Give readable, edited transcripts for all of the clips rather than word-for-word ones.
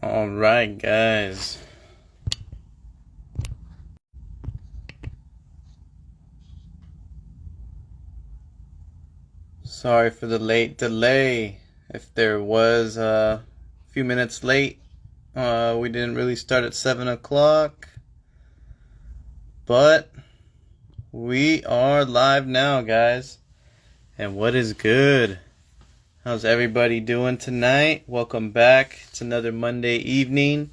Alright, guys. Sorry for the late delay. If there was a few minutes late, we didn't really start at 7 o'clock. But we are live now, guys. And what is good? How's everybody doing tonight? Welcome back. It's another Monday evening.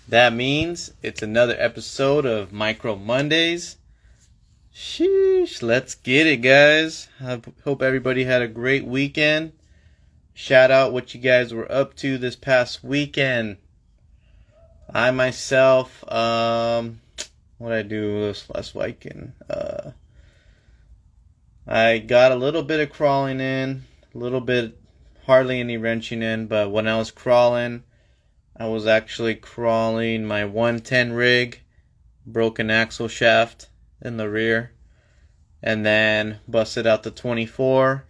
That means it's another episode of Micro Mondays. Sheesh, let's get it, guys. I hope everybody had a great weekend. Shout out what you guys were up to this past weekend. I myself, what did I do this last weekend? I got a little bit of crawling in, a little bit, hardly any wrenching in, but when I was crawling, I was actually crawling my 110 rig, broken axle shaft in the rear, and then busted out the 24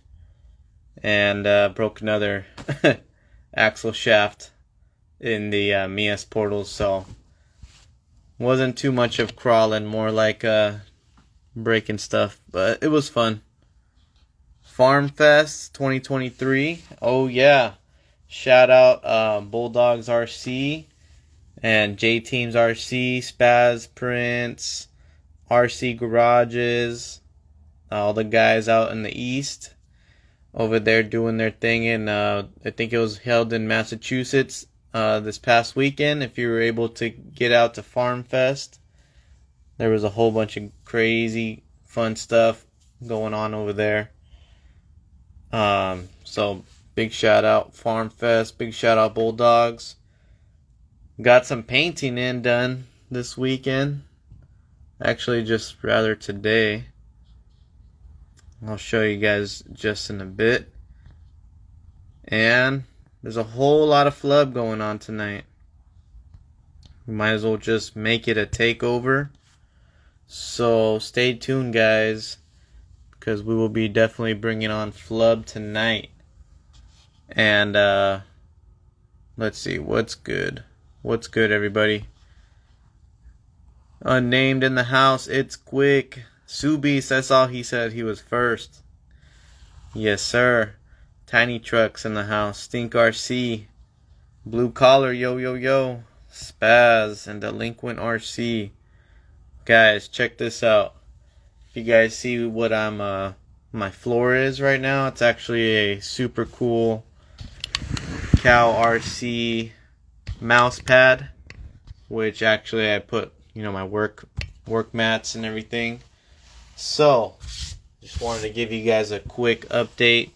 and broke another axle shaft in the MEUS portals. So wasn't too much of crawling, more like breaking stuff, but it was fun. Farm Fest 2023. Oh yeah, shout out Bulldogs RC and J Teams RC, Spaz Prince, RC Garages, all the guys out in the east over there doing their thing. And I think it was held in Massachusetts this past weekend. If you were able to get out to Farm Fest, there was a whole bunch of crazy fun stuff going on over there. So big shout out Farm Fest, big shout out Bulldogs. Got some painting done this weekend. Actually, just rather today. I'll show you guys just in a bit. And there's a whole lot of flub going on tonight. We might as well just make it a takeover. So stay tuned, guys, because we will be definitely bringing on Flub tonight. And let's see, what's good? What's good, everybody? Unnamed in the house, it's quick. Subeast, that's all he said, he was first. Yes, sir. Tiny Trucks in the house. Stink RC. Blue Collar, yo, yo, yo. Spaz and Delinquent RC. Guys, check this out. If you guys see what my floor is right now, it's actually a super cool Cow RC mouse pad, which actually I put, my work mats and everything. So, just wanted to give you guys a quick update.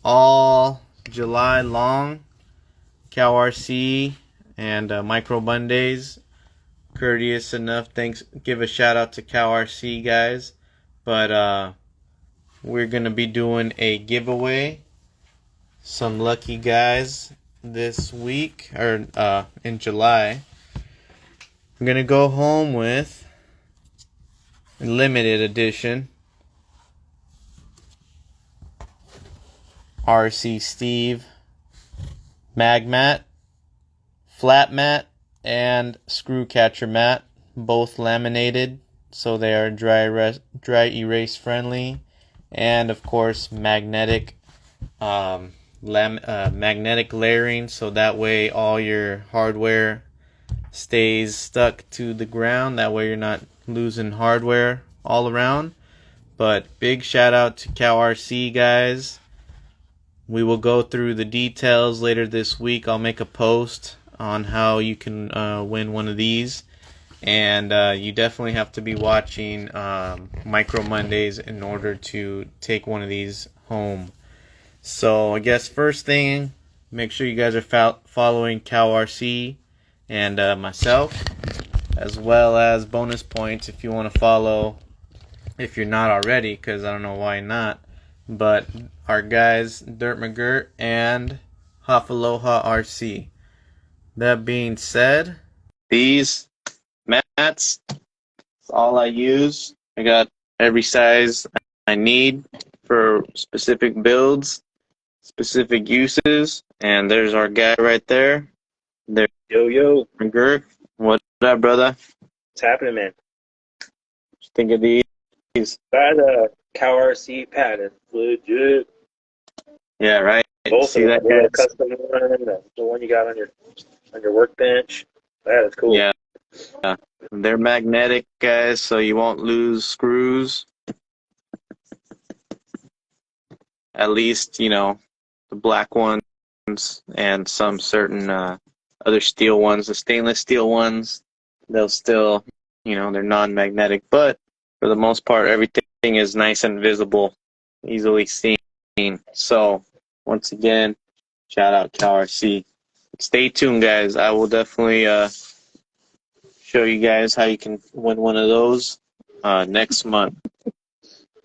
All July long, Cow RC and Micro Mondays. Courteous enough, give a shout out to Cow RC, guys. But we're gonna be doing a giveaway. Some lucky guys this week, or in July. I'm gonna go home with limited edition RC Steve mag mat, flat mat, and screw catcher mat, both laminated, so they are dry erase friendly, and of course magnetic magnetic layering, so that way all your hardware stays stuck to the ground. That way you're not losing hardware all around. But big shout out to Cow RC, guys. We will go through the details later this week. I'll make a post on how you can win one of these. And you definitely have to be watching Micro Mondays in order to take one of these home. So I guess first thing, make sure you guys are following Cow RC and myself, as well as bonus points if you want to follow, if you're not already, because I don't know why not. But our guys, Dirt McGirt and Hafaloha RC. That being said, these mats, that's all I use. I got every size I need for specific builds, specific uses, and there's our guy right there. There, Yo, yo. Gert. What up, brother? What's happening, man? Think of these? That cow RC pad is legit. Yeah, right. Both of See them. that, The guys? custom one, the one you got on your workbench. That is cool. Yeah. They're magnetic, guys, so you won't lose screws. At least, the black ones and some certain other steel ones, the stainless steel ones, they'll still, they're non-magnetic. But for the most part, everything is nice and visible, easily seen. So, once again, shout out CalRC. Stay tuned, guys. I will definitely show you guys how you can win one of those next month.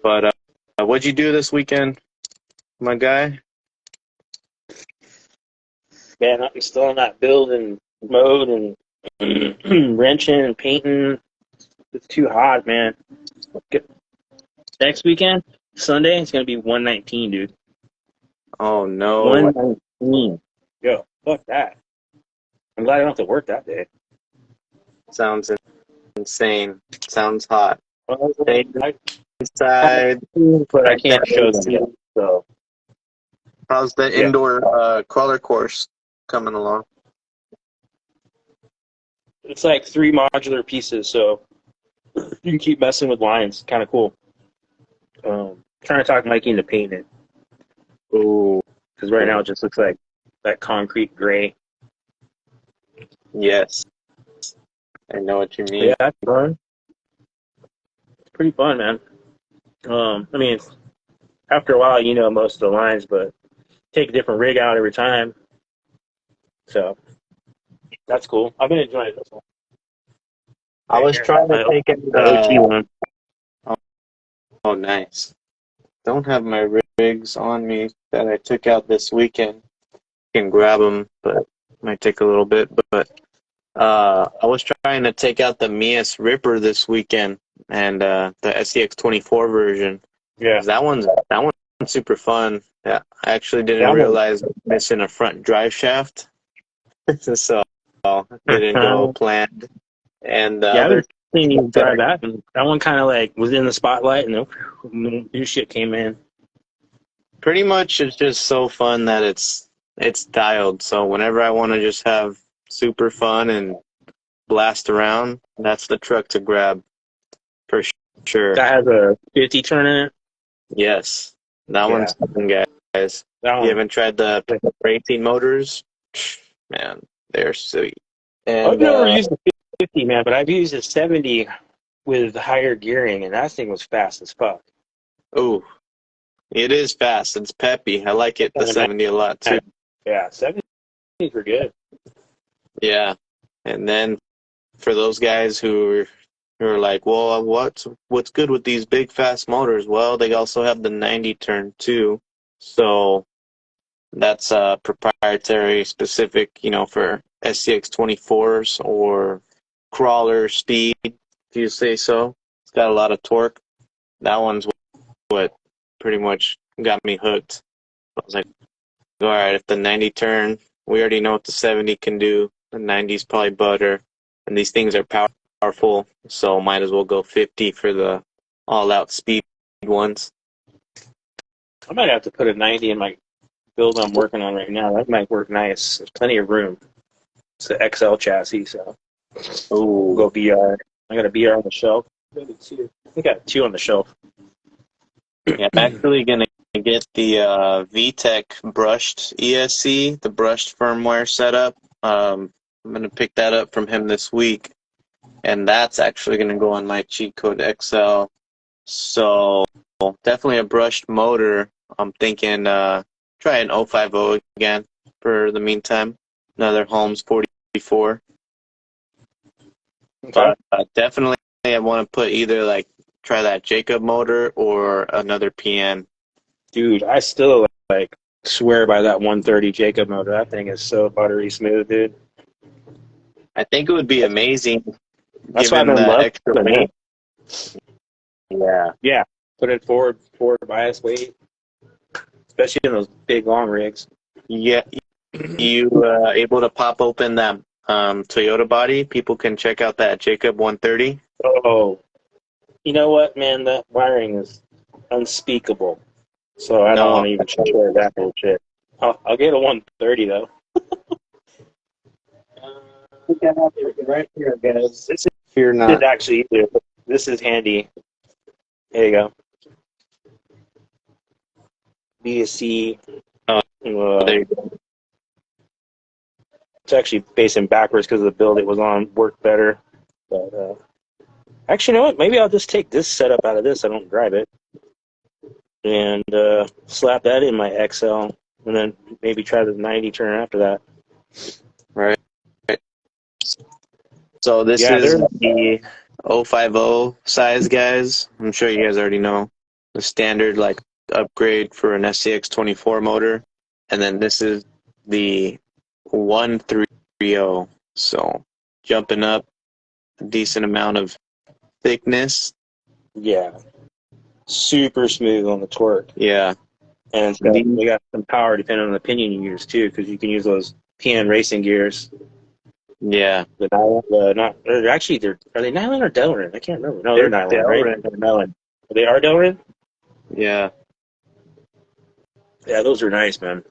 But what'd you do this weekend, my guy? Man, I'm still in that building mode and wrenching and painting. It's too hot, man. Next weekend, Sunday, it's going to be 119, dude. Oh, no. 119. Yo, fuck that. I'm glad I don't have to work that day. Sounds insane. Sounds hot. I Inside. but I can't show them yet. So How's the yeah. indoor crawler course coming along? It's like 3 modular pieces, so you can keep messing with lines. Kind of cool. Trying to talk Mikey into painting it. Ooh. Because right now it just looks like that concrete gray. Yes. I know what you mean. Yeah, that's fun. It's pretty fun, man. I mean, after a while, you know most of the lines, but take a different rig out every time. So that's cool. I've been enjoying this one. I was trying to take it. The OT one. Oh, nice. Don't have my rigs on me that I took out this weekend. Can grab them, but it might take a little bit. But I was trying to take out the MEUS Ripper this weekend and the SCX24 version. Yeah, That one's super fun. Yeah, I actually didn't that realize missing a front drive shaft, so didn't go planned. And the yeah, other I've seen you drive that, and that one kind of like was in the spotlight, and new shit came in. pretty much it's just so fun that it's dialed. So whenever I want to just have super fun and blast around, that's the truck to grab for sure. That has a 50 turn in it. Yes, that Yeah. one's fun, guys. That You one. haven't tried the racing motors? Man, they're sweet. I've And never used the 50, man, but I've used a 70 with higher gearing, and that thing was fast as fuck. ooh, it is fast. It's peppy. I like it, the 70 a lot too. Yeah, 70s were good. Yeah. And then for those guys who are like, well, what's good with these big fast motors? Well, they also have the 90 turn too. So that's proprietary specific, for SCX 24s or crawler speed, if you say so. It's got a lot of torque. That one's what pretty much got me hooked. I was like, all right, if the 90 turn, we already know what the 70 can do. The 90's probably better. And these things are powerful, so might as well go 50 for the all-out speed ones. I might have to put a 90 in my build I'm working on right now. That might work nice. There's plenty of room. It's the XL chassis, so we'll go BR. I got a BR on the shelf. Maybe 2. I got 2 on the shelf. Yeah, I'm actually going to get the VTEC brushed ESC, the brushed firmware setup. I'm going to pick that up from him this week, and that's actually going to go on my cheat code XL. So definitely a brushed motor. I'm thinking try an 050 again for the meantime. Another Holmes 44. Okay. But definitely I want to put either try that Jacob motor or another PN. Dude, I still swear by that 130 Jacob motor. That thing is so buttery smooth, dude. I think it would be amazing That's why I've given been the loving extra it. weight. Yeah. Yeah. Put it forward bias weight. Especially in those big long rigs. Yeah. You able to pop open that Toyota body? People can check out that Jacob 130. Oh, you know what, man? That wiring is unspeakable. So I don't want No, to even share that bullshit. I'll get a 130 though. I think I have it right here, guys. fear This is not. actually easier. This is handy. There you go. BSC. Oh, there you go. It's actually facing backwards because the build it was on worked better. But actually, you know what? Maybe I'll just take this setup out of this. I don't drive it, and slap that in my XL, and then maybe try the 90 turn after that. Right. So this Yeah, is there's the 050 size, guys. I'm sure you guys already know the standard like upgrade for an SCX 24 motor, and then this is the 130. So jumping up a decent amount of thickness. yeah, super smooth on the torque, Yeah. and we got some power depending on the pinion you use too, because you can use those PN racing gears. Yeah. The nylon, not or actually, are they nylon or Delrin? I can't remember. No, they're nylon, right? Delrin. They're nylon. They are Delrin. Yeah. Yeah, those are nice, man.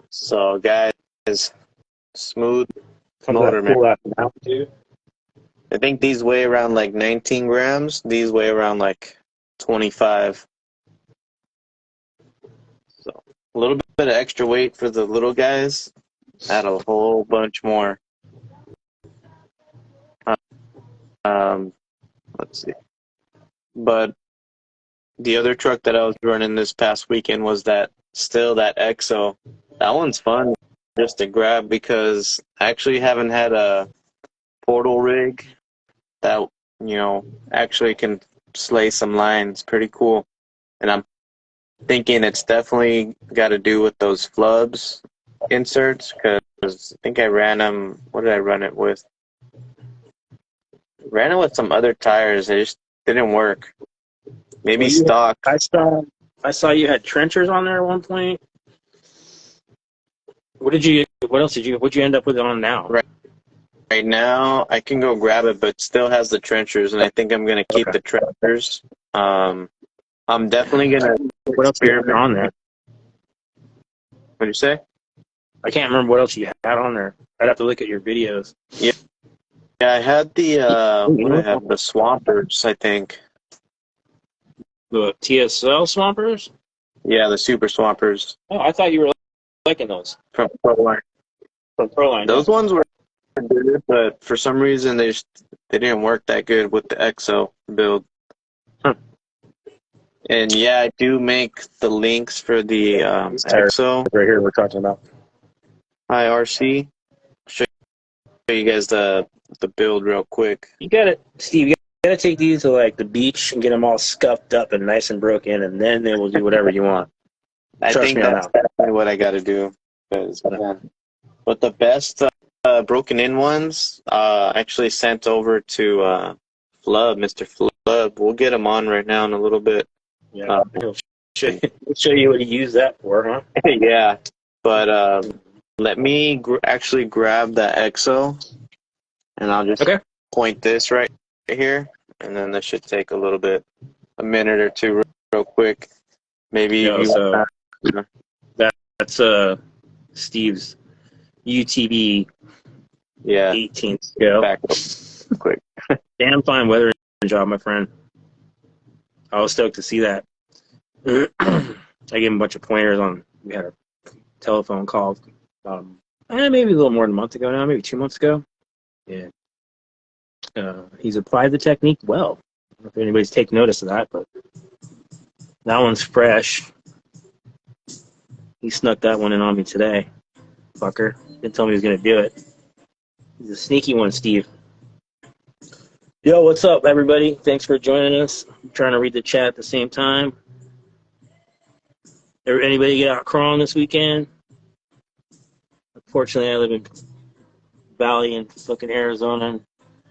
So guys, smooth Comes with motor, that man. cool ass mount too. I think these weigh around like 19 grams. These weigh around like 25. So a little bit of extra weight for the little guys. Add a whole bunch more. Um, let's see. But the other truck that I was running this past weekend was that EXO. That one's fun just to grab because I actually haven't had a portal rig that, actually can slay some lines. Pretty cool. And I'm thinking it's definitely got to do with those Flubs inserts because I think I ran them. What did I run it with? Ran it with some other tires. They just didn't work. Maybe Well, stock. I saw you had trenchers on there at one point. What else what'd you end up with on now? Right now, I can go grab it, but still has the trenchers, and I think I'm gonna keep the trenchers. I'm definitely gonna What else you had on there? What'd you say? I can't remember what else you had on there. I'd have to look at your videos. Yeah, I had the what I have the Swampers, I think. The TSL Swampers? Yeah, the Super Swampers Oh, I thought you were liking those from Proline. from Proline. Those ones were good, but for some reason they didn't work that good with the EXO build. Huh. And yeah, I do make the links for the EXO Right here, we're talking about. IRC. Show you guys the build real quick. You got it, Steve. You got to take these to like the beach and get them all scuffed up and nice and broken, and then they will do whatever you want. I Trust think me on that's that. definitely what I got to do. But the best broken in ones actually sent over to Flub, Mr. Flub. We'll get him on right now in a little bit. Yeah, he'll show you what he used that for, huh? Yeah, but let me actually grab the EXO, and I'll just point this right here, and then this should take a minute or two, real quick. Maybe that's Steve's UTB yeah 18 scale. back quick. Damn fine weather job, my friend. I was stoked to see that. I gave him a bunch of pointers on. We had a telephone call, maybe a little more than a month ago now, maybe 2 months ago. Yeah, he's applied the technique well. I don't know if anybody's taken notice of that, but that one's fresh. He snuck that one in on me today, fucker. Didn't tell me he was gonna do it. He's a sneaky one, Steve. Yo, what's up, everybody? Thanks for joining us. I'm trying to read the chat at the same time. Anybody get out crawling this weekend? Unfortunately, I live in Valley in fucking Arizona, and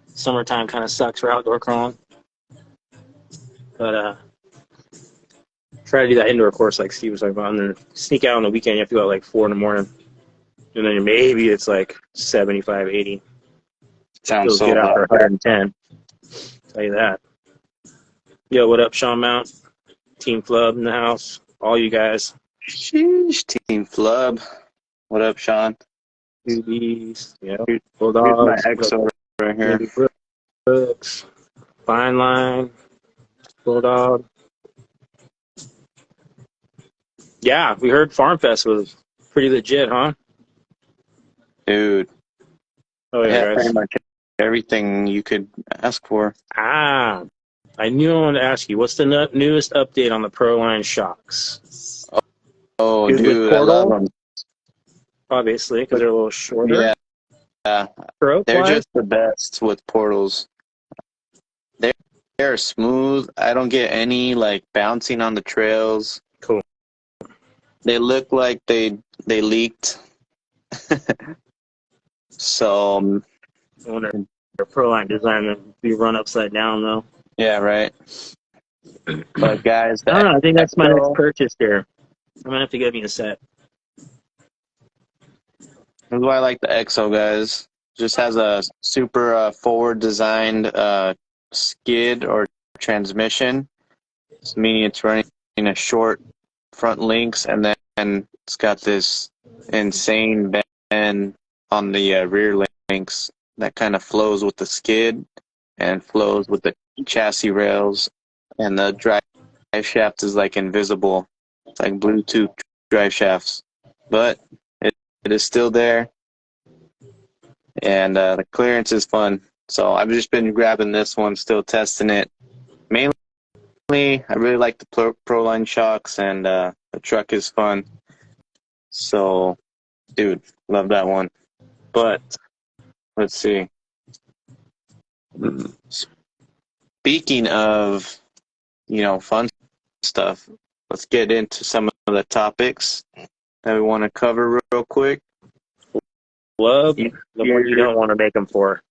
summertime kind of sucks for outdoor crawling. But try to do that indoor course like Steve was talking about, and then sneak out on the weekend. You have to go at like 4 in the morning. And then maybe it's like 75, 80. Sounds Feels so good hot. after 110. Tell you that. Yo, what up, Sean Mount? Team Flub in the house. All you guys. Sheesh, Team Flub. What up, Sean? UBs, yeah. Here's my Bulldogs. XO right here. Maybe Brooks. Fine Line. Bulldog. Yeah, we heard Farm Fest was pretty legit, huh? Dude, Oh, I yeah, have pretty guys. much everything you could ask for. I knew I wanted to ask you, what's the newest update on the Proline shocks? Oh, Good with dude, I love Portal, them. obviously, because they're a little shorter. Yeah, Stroke they're wise, just the best with portals. They're, they're smooth. I don't get any like bouncing on the trails. cool. They look like they leaked. So, I wonder if their Proline design would be run upside down, though. yeah, right. But guys, I don't the know. I think that's my next XO, purchase here. I'm going to have to get me a set. that's why I like the XO, guys. Just has a super forward designed skid or transmission, meaning it's running a short front links, and then it's got this insane bend on the rear links that kind of flows with the skid and flows with the chassis rails, and the drive shaft is like invisible. It's like Bluetooth drive shafts, but it is still there, and the clearance is fun. So I've just been grabbing this one, still testing it. Mainly, I really like the Proline shocks, and the truck is fun. So, dude, love that one. But let's see. Speaking of, fun stuff, let's get into some of the topics that we want to cover real quick. Love the one you don't want to make them for.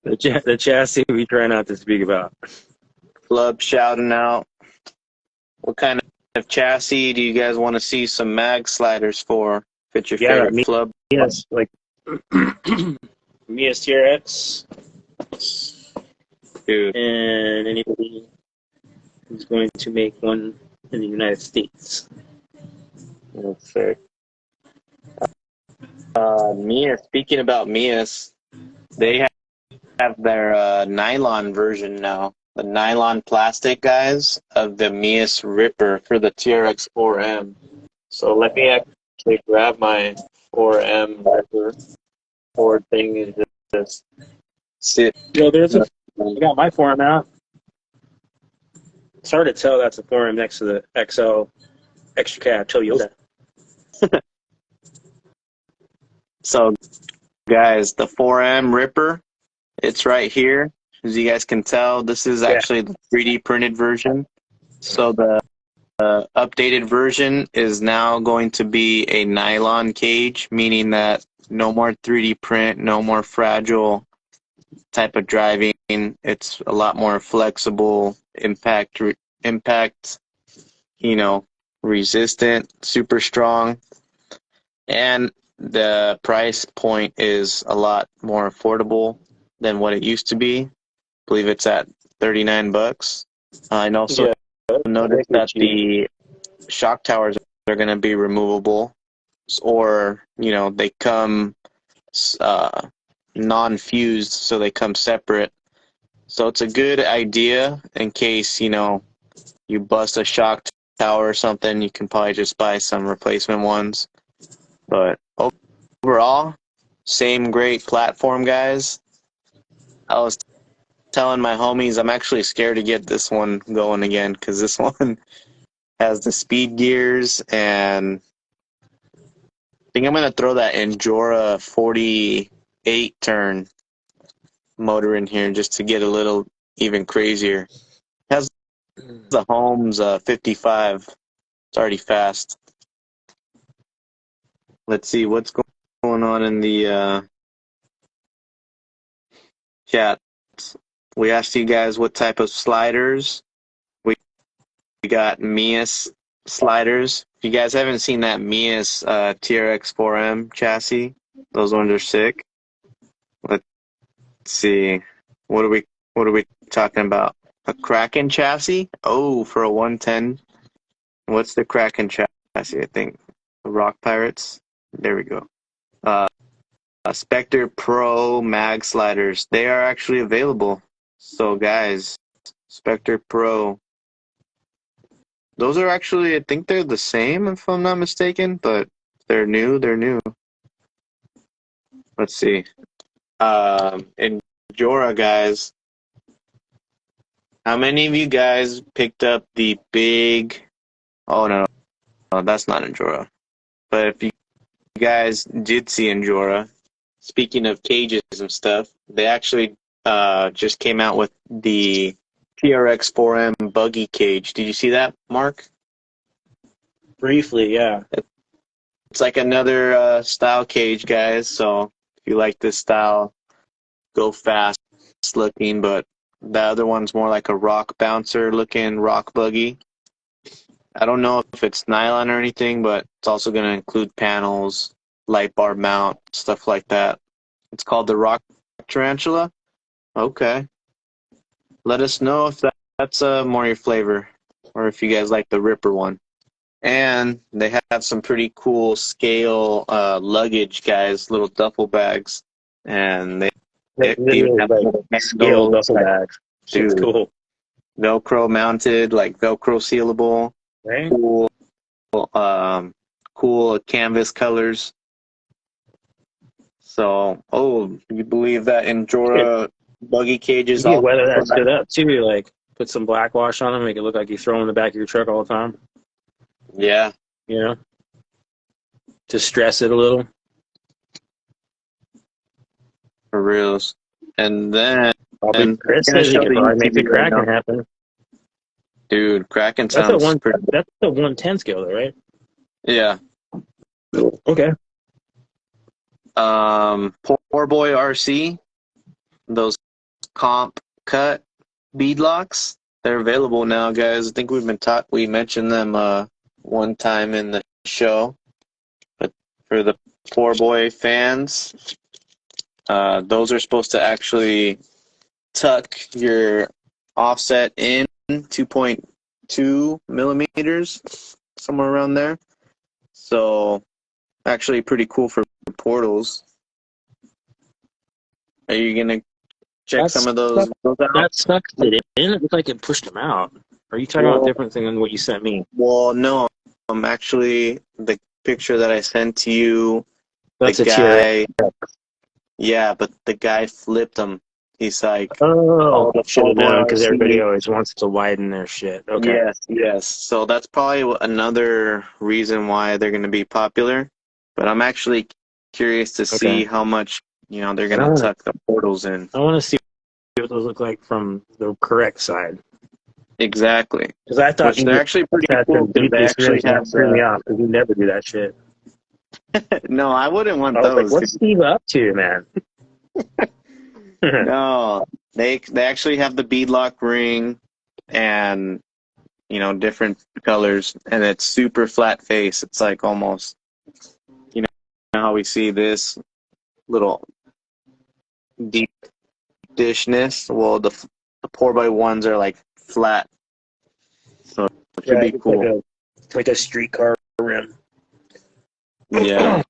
The chassis we try not to speak about. Flub shouting out. What kind of chassis do you guys want to see some mag sliders for? If it's your favorite Flub. Yes, like MEUS TRX. Dude. And anybody who's going to make one in the United States. That's fair. MEUS, speaking about MEUS, they have their nylon version now. The nylon plastic, guys, of the MEUS Ripper for the TRX4M. So let me actually grab my 4M Ripper. Forward thing and just sit. Yo, I got my 4M out. It's hard to tell that's a 4M next to the XL extra cab Toyota. So, guys, the 4M Ripper, it's right here. As you guys can tell, this is actually the 3D printed version. So the updated version is now going to be a nylon cage, meaning that no more 3D print, no more fragile type of driving. It's a lot more flexible, impact, resistant, super strong. And the price point is a lot more affordable than what it used to be. I believe it's at $39. I also noticed that the shock towers are going to be removable, or they come non-fused, so they come separate. So it's a good idea in case you bust a shock tower or something. You can probably just buy some replacement ones. But overall, same great platform, guys. I was telling my homies I'm actually scared to get this one going again, because this one has the speed gears, and I think I'm going to throw that Endura 48 turn motor in here just to get a little even crazier. It has the Holmes 55. It's already fast. Let's see what's going on in the chat. We asked you guys what type of sliders. We got MEUS sliders. If you guys haven't seen that MEUS TRX4M chassis, those ones are sick. Let's see. What are we talking about? A Kraken chassis? Oh, for a 110. What's the Kraken chassis? I think the Rock Pirates. There we go. Spectre Pro mag sliders. They are actually available. So guys, Spectre Pro. Those are actually, I think they're the same if I'm not mistaken, but they're new. They're new. Let's see. In Jora, guys, how many of you guys picked up the big? Oh no, that's not Jora. But if you guys did see Jora, speaking of cages and stuff, they actually just came out with the TRX4M buggy cage. Did you see that, Mark? Briefly, yeah. It's like another style cage, guys. So if you like this style, go fast looking. But the other one's more like a rock bouncer looking rock buggy. I don't know if it's nylon or anything, but it's also going to include panels, light bar mount, stuff like that. It's called the Rock Tarantula. Okay. Let us know if that's more your flavor, or if you guys like the Ripper one. And they have some pretty cool scale luggage, guys, little duffel bags. And they even have like scale duffel bags. Shit's cool. Velcro mounted, like Velcro sealable. Right? Cool canvas colors. So, you believe that Endura buggy cages? You can weather that shit up too. Like put some black wash on them, make it look like you throw them in the back of your truck all the time. Yeah. You know, to stress it a little. For reals. And then Chris says he can probably make the Kraken happen. Dude, Kraken sounds that's the 110 scale though, right? Yeah. Okay. Poor Boy RC, those comp cut beadlocks, they're available now, guys. I think we mentioned them one time in the show. But for the Poor Boy fans, those are supposed to actually tuck your offset in 2.2 millimeters, somewhere around there. So actually pretty cool for portals. Are you gonna check some of those out? That sucks it in. It looks like it pushed them out. Are you talking about a different thing than what you sent me? Well, no. Actually, the picture that I sent to you, that's the guy. Yeah, but the guy flipped them. He's like, oh, should have known, because everybody always wants to widen their shit. Okay. Yes. So that's probably another reason why they're going to be popular. But I'm actually curious to see how much they're going to tuck the portals in. I want to see what those look like from the correct side. Exactly. Because I thought they're actually pretty cool. They actually have me off because you never do that shit. No, I wouldn't want those. Like, what's Steve up to, man? No, they actually have the beadlock ring and different colors, and it's super flat face. It's like almost how we see this little deep dishness. Well, the 4x1s are like flat, so it should be cool. Like a streetcar rim. Yeah.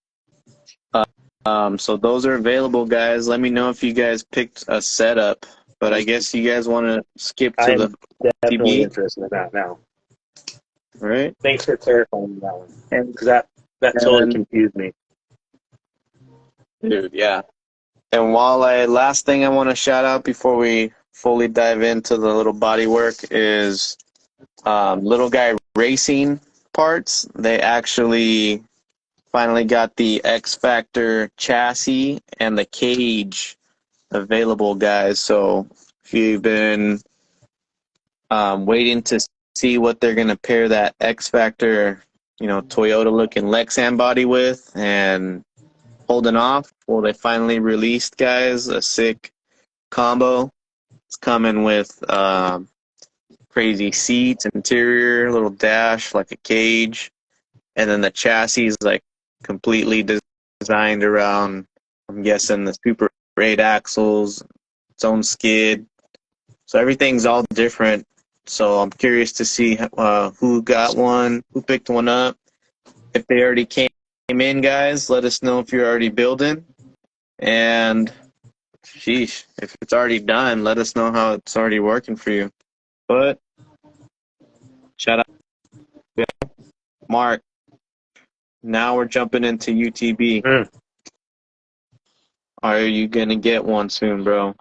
So those are available, guys. Let me know if you guys picked a setup. But I guess you guys want to skip to the definitely interested in that now. All right. Thanks for clarifying that one. Because that totally confused me. Dude, yeah. And last thing I want to shout out before we fully dive into the little bodywork is Little Guy Racing parts. They actually finally got the X Factor chassis and the cage available, guys. So if you've been waiting to see what they're going to pair that X Factor, Toyota looking Lexan body with and holding off, well, they finally released, guys, a sick combo. It's coming with crazy seats, interior, little dash like a cage, and then the chassis is like completely designed around, I'm guessing, the Super 8 axles, its own skid. So everything's all different. So I'm curious to see who got one, who picked one up. If they already came in, guys, let us know if you're already building. And sheesh, if it's already done, let us know how it's already working for you. But shout out to Mark. Now we're jumping into UTB. Are you gonna get one soon, bro?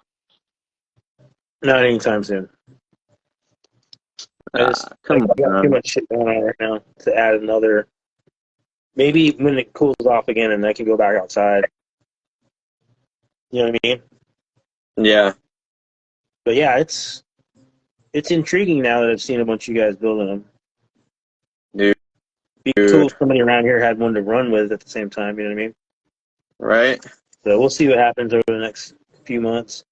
Not anytime soon. I got too much shit going on right now to add another. Maybe when it cools off again and I can go back outside. You know what I mean? Yeah. But yeah, it's intriguing now that I've seen a bunch of you guys building them. Dude. Be cool if somebody around here had one to run with at the same time, you know what I mean? Right? So we'll see what happens over the next few months.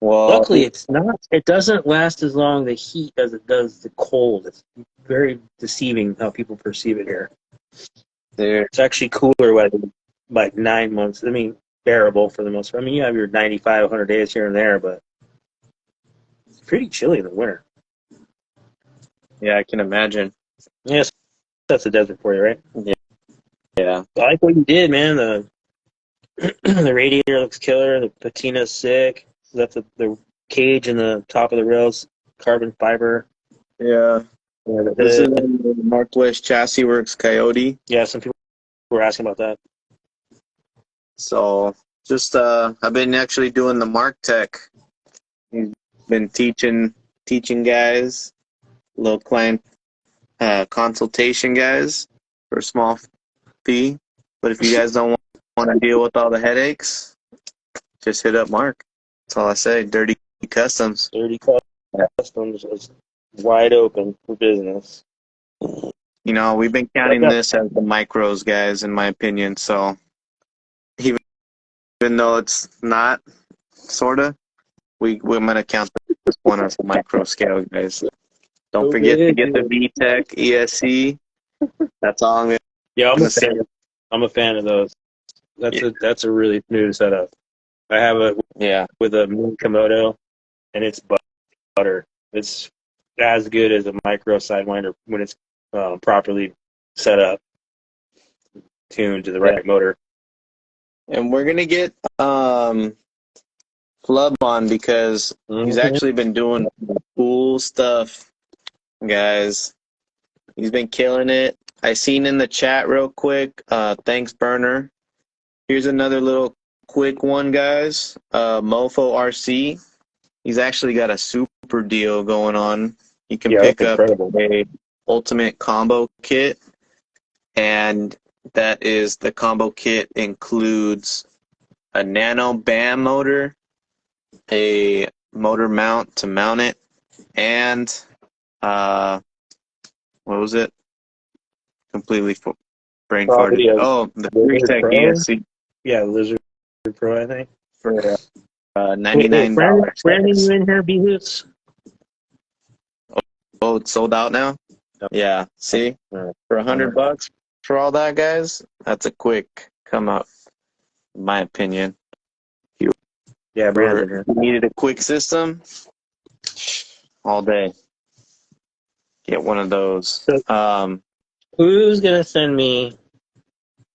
Well, luckily it doesn't last as long the heat as it does the cold. It's very deceiving how people perceive it here. dude. It's actually cooler weather, like 9 months. I mean, bearable for the most part. I mean, you have your 95, 100 days here and there, but it's pretty chilly in the winter. Yeah, I can imagine. Yes, that's the desert for you, right? Yeah. I like what you did, man. The the radiator looks killer. The patina's sick. That's the cage and the top of the rails, carbon fiber. Yeah. This is the Northwest Chassis Works Coyote. Yeah, some people were asking about that. So just I've been actually doing the Mark Tech. He's been teaching guys, little client consultation guys for a small fee. But if you guys don't want to deal with all the headaches, just hit up Mark. That's all I say. Dirty Customs. Dirty Customs is wide open for business. You know, we've been counting this as the micros, guys, in my opinion. So even though it's not, sort of, we're going to count this one as a micro scale, guys. Don't forget to get the VTEC ESC. That's all I'm going to say. I'm a fan of those. That's a really smooth setup. I have it with a Moon Komodo, and it's butter. It's as good as a micro Sidewinder when it's properly set up, tuned to the right motor. And we're going to get Flub on because he's actually been doing cool stuff, guys. He's been killing it. I seen in the chat real quick. Thanks, Burner. Here's another little quick one, guys. Mofo RC. He's actually got a super deal going on. You can pick up a ultimate combo kit, and that is the combo kit includes a nano BAM motor, a motor mount to mount it, and what was it? Completely brain farted. Oh, the Tech ESC. Yeah, Lizard Pro, I think. For $99. Brandon, you in here, B-Hoots? Oh, it's sold out now? Yeah. See? For $100 for all that, guys, that's a quick come up, in my opinion. Yeah, Brandon. You needed a quick system? All day. Get one of those. Who's going to send me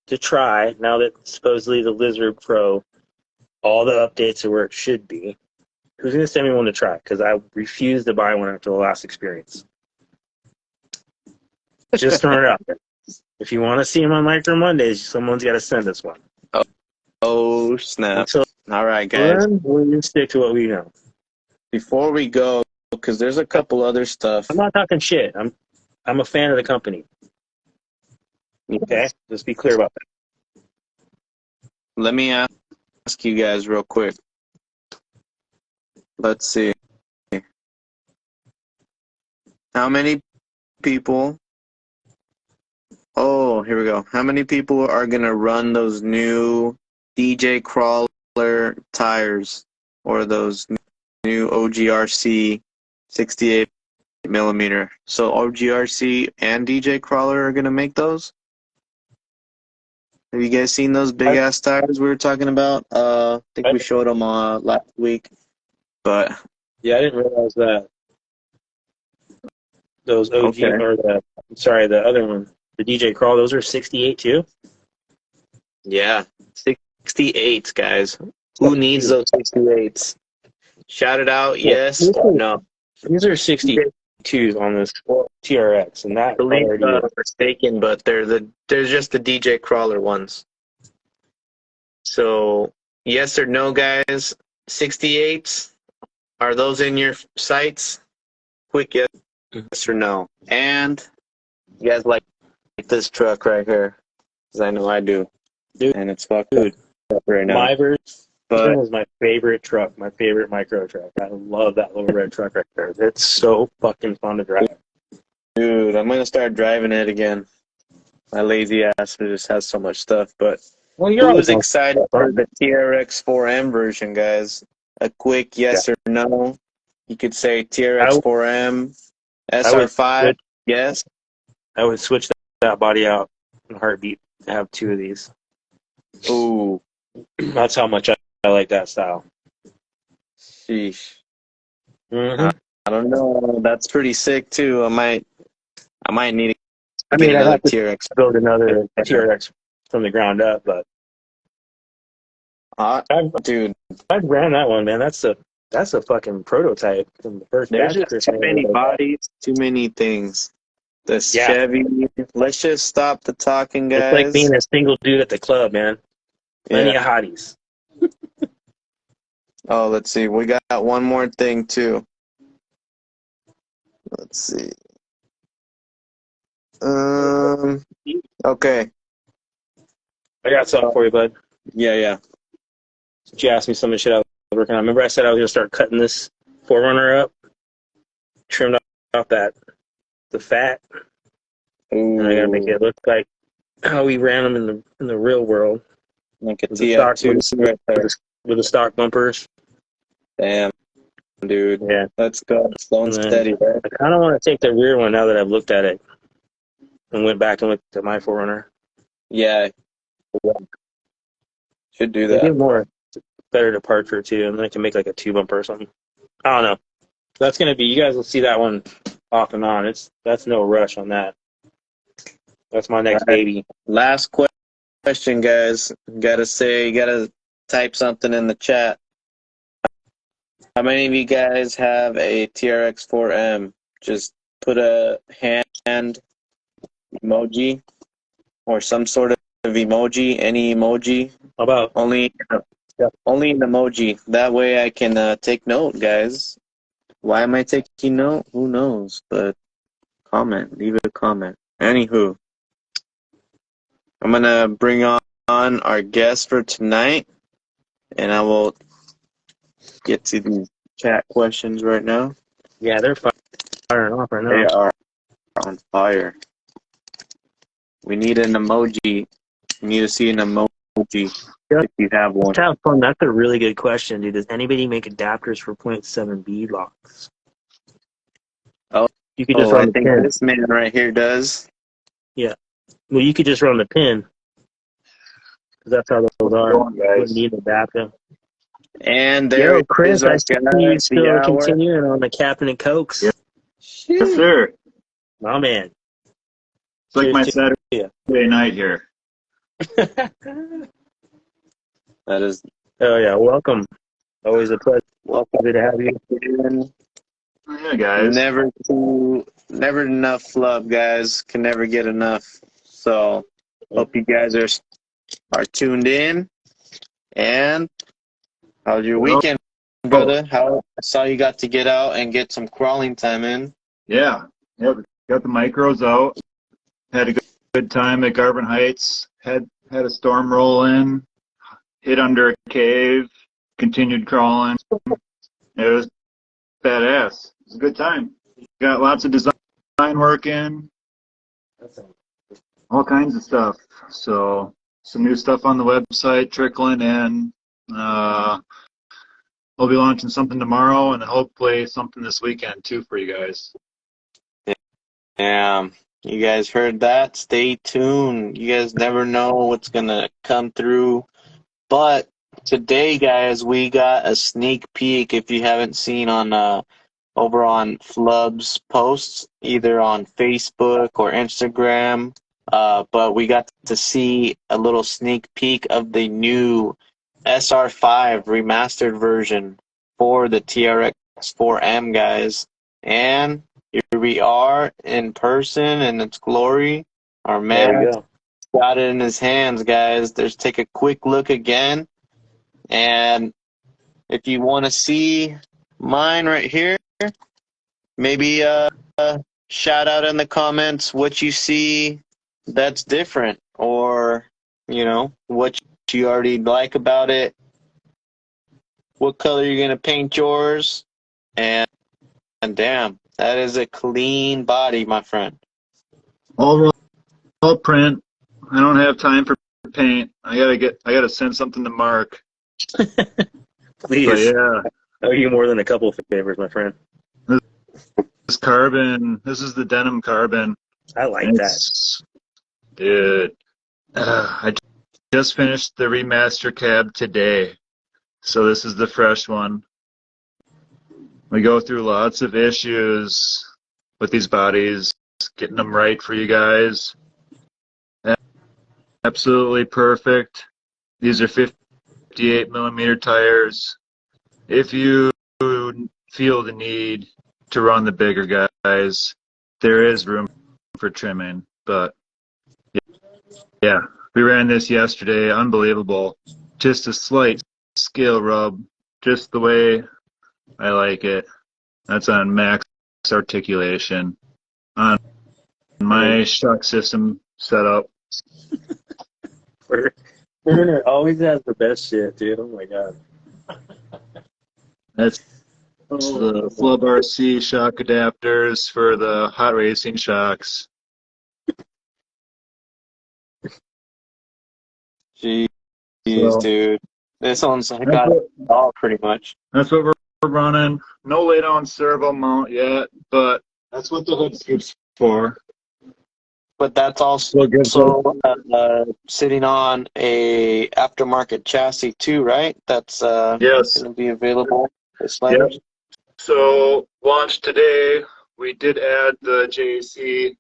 to try, now that supposedly the Lizard Pro, all the updates are where it should be? Who's going to send me one to try? Because I refuse to buy one after the last experience. Just throwing it out there. If you want to see him on Micro Mondays, someone's got to send us one. Oh, snap. All right, guys. We'll just stick to what we know. Before we go, because there's a couple other stuff. I'm not talking shit. I'm a fan of the company. Okay? Let's be clear about that. Let me ask you guys real quick. Let's see. How many people... Oh, here we go. How many people are going to run those new DJ Crawler tires or those new OGRC 68 millimeter. So LGRC and DJ Crawler are gonna make those. Have you guys seen those big ass tires we were talking about? I think we showed them last week. But yeah, I didn't realize that those OG okay. or the other one, the DJ Crawl, those are 68 too. Yeah, 68s, guys. Who needs those 68s? Shout it out, Yeah, yes or no? these are 62s on this TRX, and I that believe already is. mistaken, but they're just the DJ Crawler ones. So yes or no, guys? 68s, are those in your sights? Quick yes or no. And you guys like this truck right here? Because I know I do. Dude, And it's fucked up right now. my version But is my favorite truck, my favorite micro truck. I love that little red truck right there. It's so fucking fun to drive. dude, I'm gonna start driving it again. My lazy ass just has so much stuff. But Well, you're who's always excited for the TRX4M version, guys? A quick yes or no. You could say TRX4M, SR5, yes. I would switch that body out in a heartbeat to have two of these. Ooh, That's how much I like that style. sheesh. Mm-hmm. I don't know. That's pretty sick too. I might need to I get mean, I'd another have to TRX. build another TRX from the ground up, but Dude, I've ran that one, man. That's a fucking prototype from the first there's batch. just too many bodies, too many things. The Yeah. Chevy. Let's just stop the talking, guys. It's like being a single dude at the club, man. Plenty of hotties. Oh, let's see. We got one more thing too. Let's see. Okay. I got something for you, bud. Yeah. You asked me some of the shit I was working on. Remember I said I was going to start cutting this 4Runner up? Trimmed off the fat. Ooh, And I got to make it look like how we ran them in the real world. like a With the stock, TF2 right there. with the stock bumpers. Damn, dude. Yeah. Let's go. Slow and steady, right? I kind of want to take the rear one now that I've looked at it and went back and looked at my 4Runner. Yeah. Should do They that. give more better departure too, and then I can make like a 2 bumper or something. I don't know. That's gonna be. You guys will see that one off and on. That's no rush on that. That's my next baby. Last question, guys. Gotta type something in the chat. How many of you guys have a TRX4M? Just put a hand emoji or some sort of emoji, any emoji. How about Only an emoji. That way I can take note, guys. Why am I taking note? Who knows? But comment. Leave a comment. Anywho, I'm going to bring on our guest for tonight, and I will get to the chat questions right now. Yeah, they're firing off right now. They are on fire. We need an emoji. We need to see an emoji if you have one. Have fun. That's a really good question, dude. Does anybody make adapters for 0.7B locks? Oh, you could just run I the think pin. this man right here does. Yeah. Well, you could just run the pin. That's how those are. You wouldn't need an adapter. And there Chris, is our I see you still continuing on the Captain and Cokes. Yes, sir. Oh, man. It's like my Saturday night here. That is. Oh, yeah. Welcome. Always a pleasure. Welcome to have you. Yeah, guys. Never enough Flub, guys. Can never get enough. So, hope you guys are tuned in. And how was your weekend, brother? I saw you got to get out and get some crawling time in. Yeah. Yep. Got the micros out. Had a good time at Garvin Heights. Had a storm roll in. Hid under a cave. Continued crawling. It was badass. It was a good time. Got lots of design work in. All kinds of stuff. So some new stuff on the website trickling in. I'll be launching something tomorrow and hopefully something this weekend too for you guys. Yeah, you guys heard that? Stay tuned. You guys never know what's gonna come through. But today, guys, we got a sneak peek. If you haven't seen on over on Flub's posts, either on Facebook or Instagram, but we got to see a little sneak peek of the new SR5 remastered version for the TRX4M, guys. And here we are in person in its glory. Our There we man go. got it in his hands, guys. Let's take a quick look again. And if you want to see mine right here, maybe shout out in the comments what you see that's different, or what you already like about it, what color you're gonna paint yours, and damn, that is a clean body, my friend. All raw print. I don't have time for paint. I gotta send something to Mark. Please. But yeah, I owe you more than a couple of favors, my friend. this carbon. This is the denim carbon. I like that. Dude. I just finished the remaster cab today, so this is the fresh one. We go through lots of issues with these bodies, getting them right for you guys. Absolutely perfect. These are 58 millimeter tires. If you feel the need to run the bigger guys, there is room for trimming, but yeah, we ran this yesterday. Unbelievable. Just a slight scale rub, just the way I like it. That's on max articulation. On my shock system setup. Turner always has the best shit, dude. Oh my god. That's the Flub RC shock adapters for the hot racing shocks. Jeez, So, dude. This one's got it all pretty much. that's what we're running. No lay down servo mount yet, but that's what the hood scoop's for. But that's also sitting on a aftermarket chassis too, right? That's Yes. going to be available. The sliders. Yep. So launched today, we did add the JC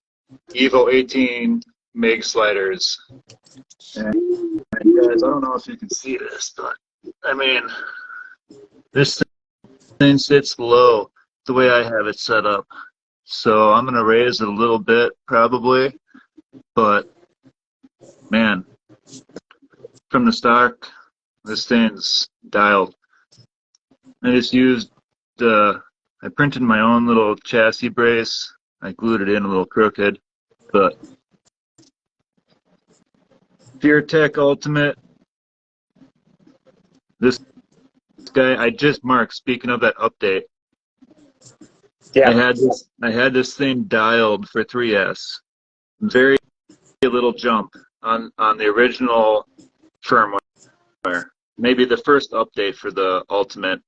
Evo 18 MIG sliders. And guys, I don't know if you can see this, but I mean, this thing sits low the way I have it set up. So I'm going to raise it a little bit probably, but man, from the stock, this thing's dialed. I just used, I printed my own little chassis brace. I glued it in a little crooked, but PureTech Ultimate. This guy, I just marked, speaking of that update. Yeah. I had this thing dialed for 3S. Very little jump on the original firmware. Maybe the first update for the Ultimate.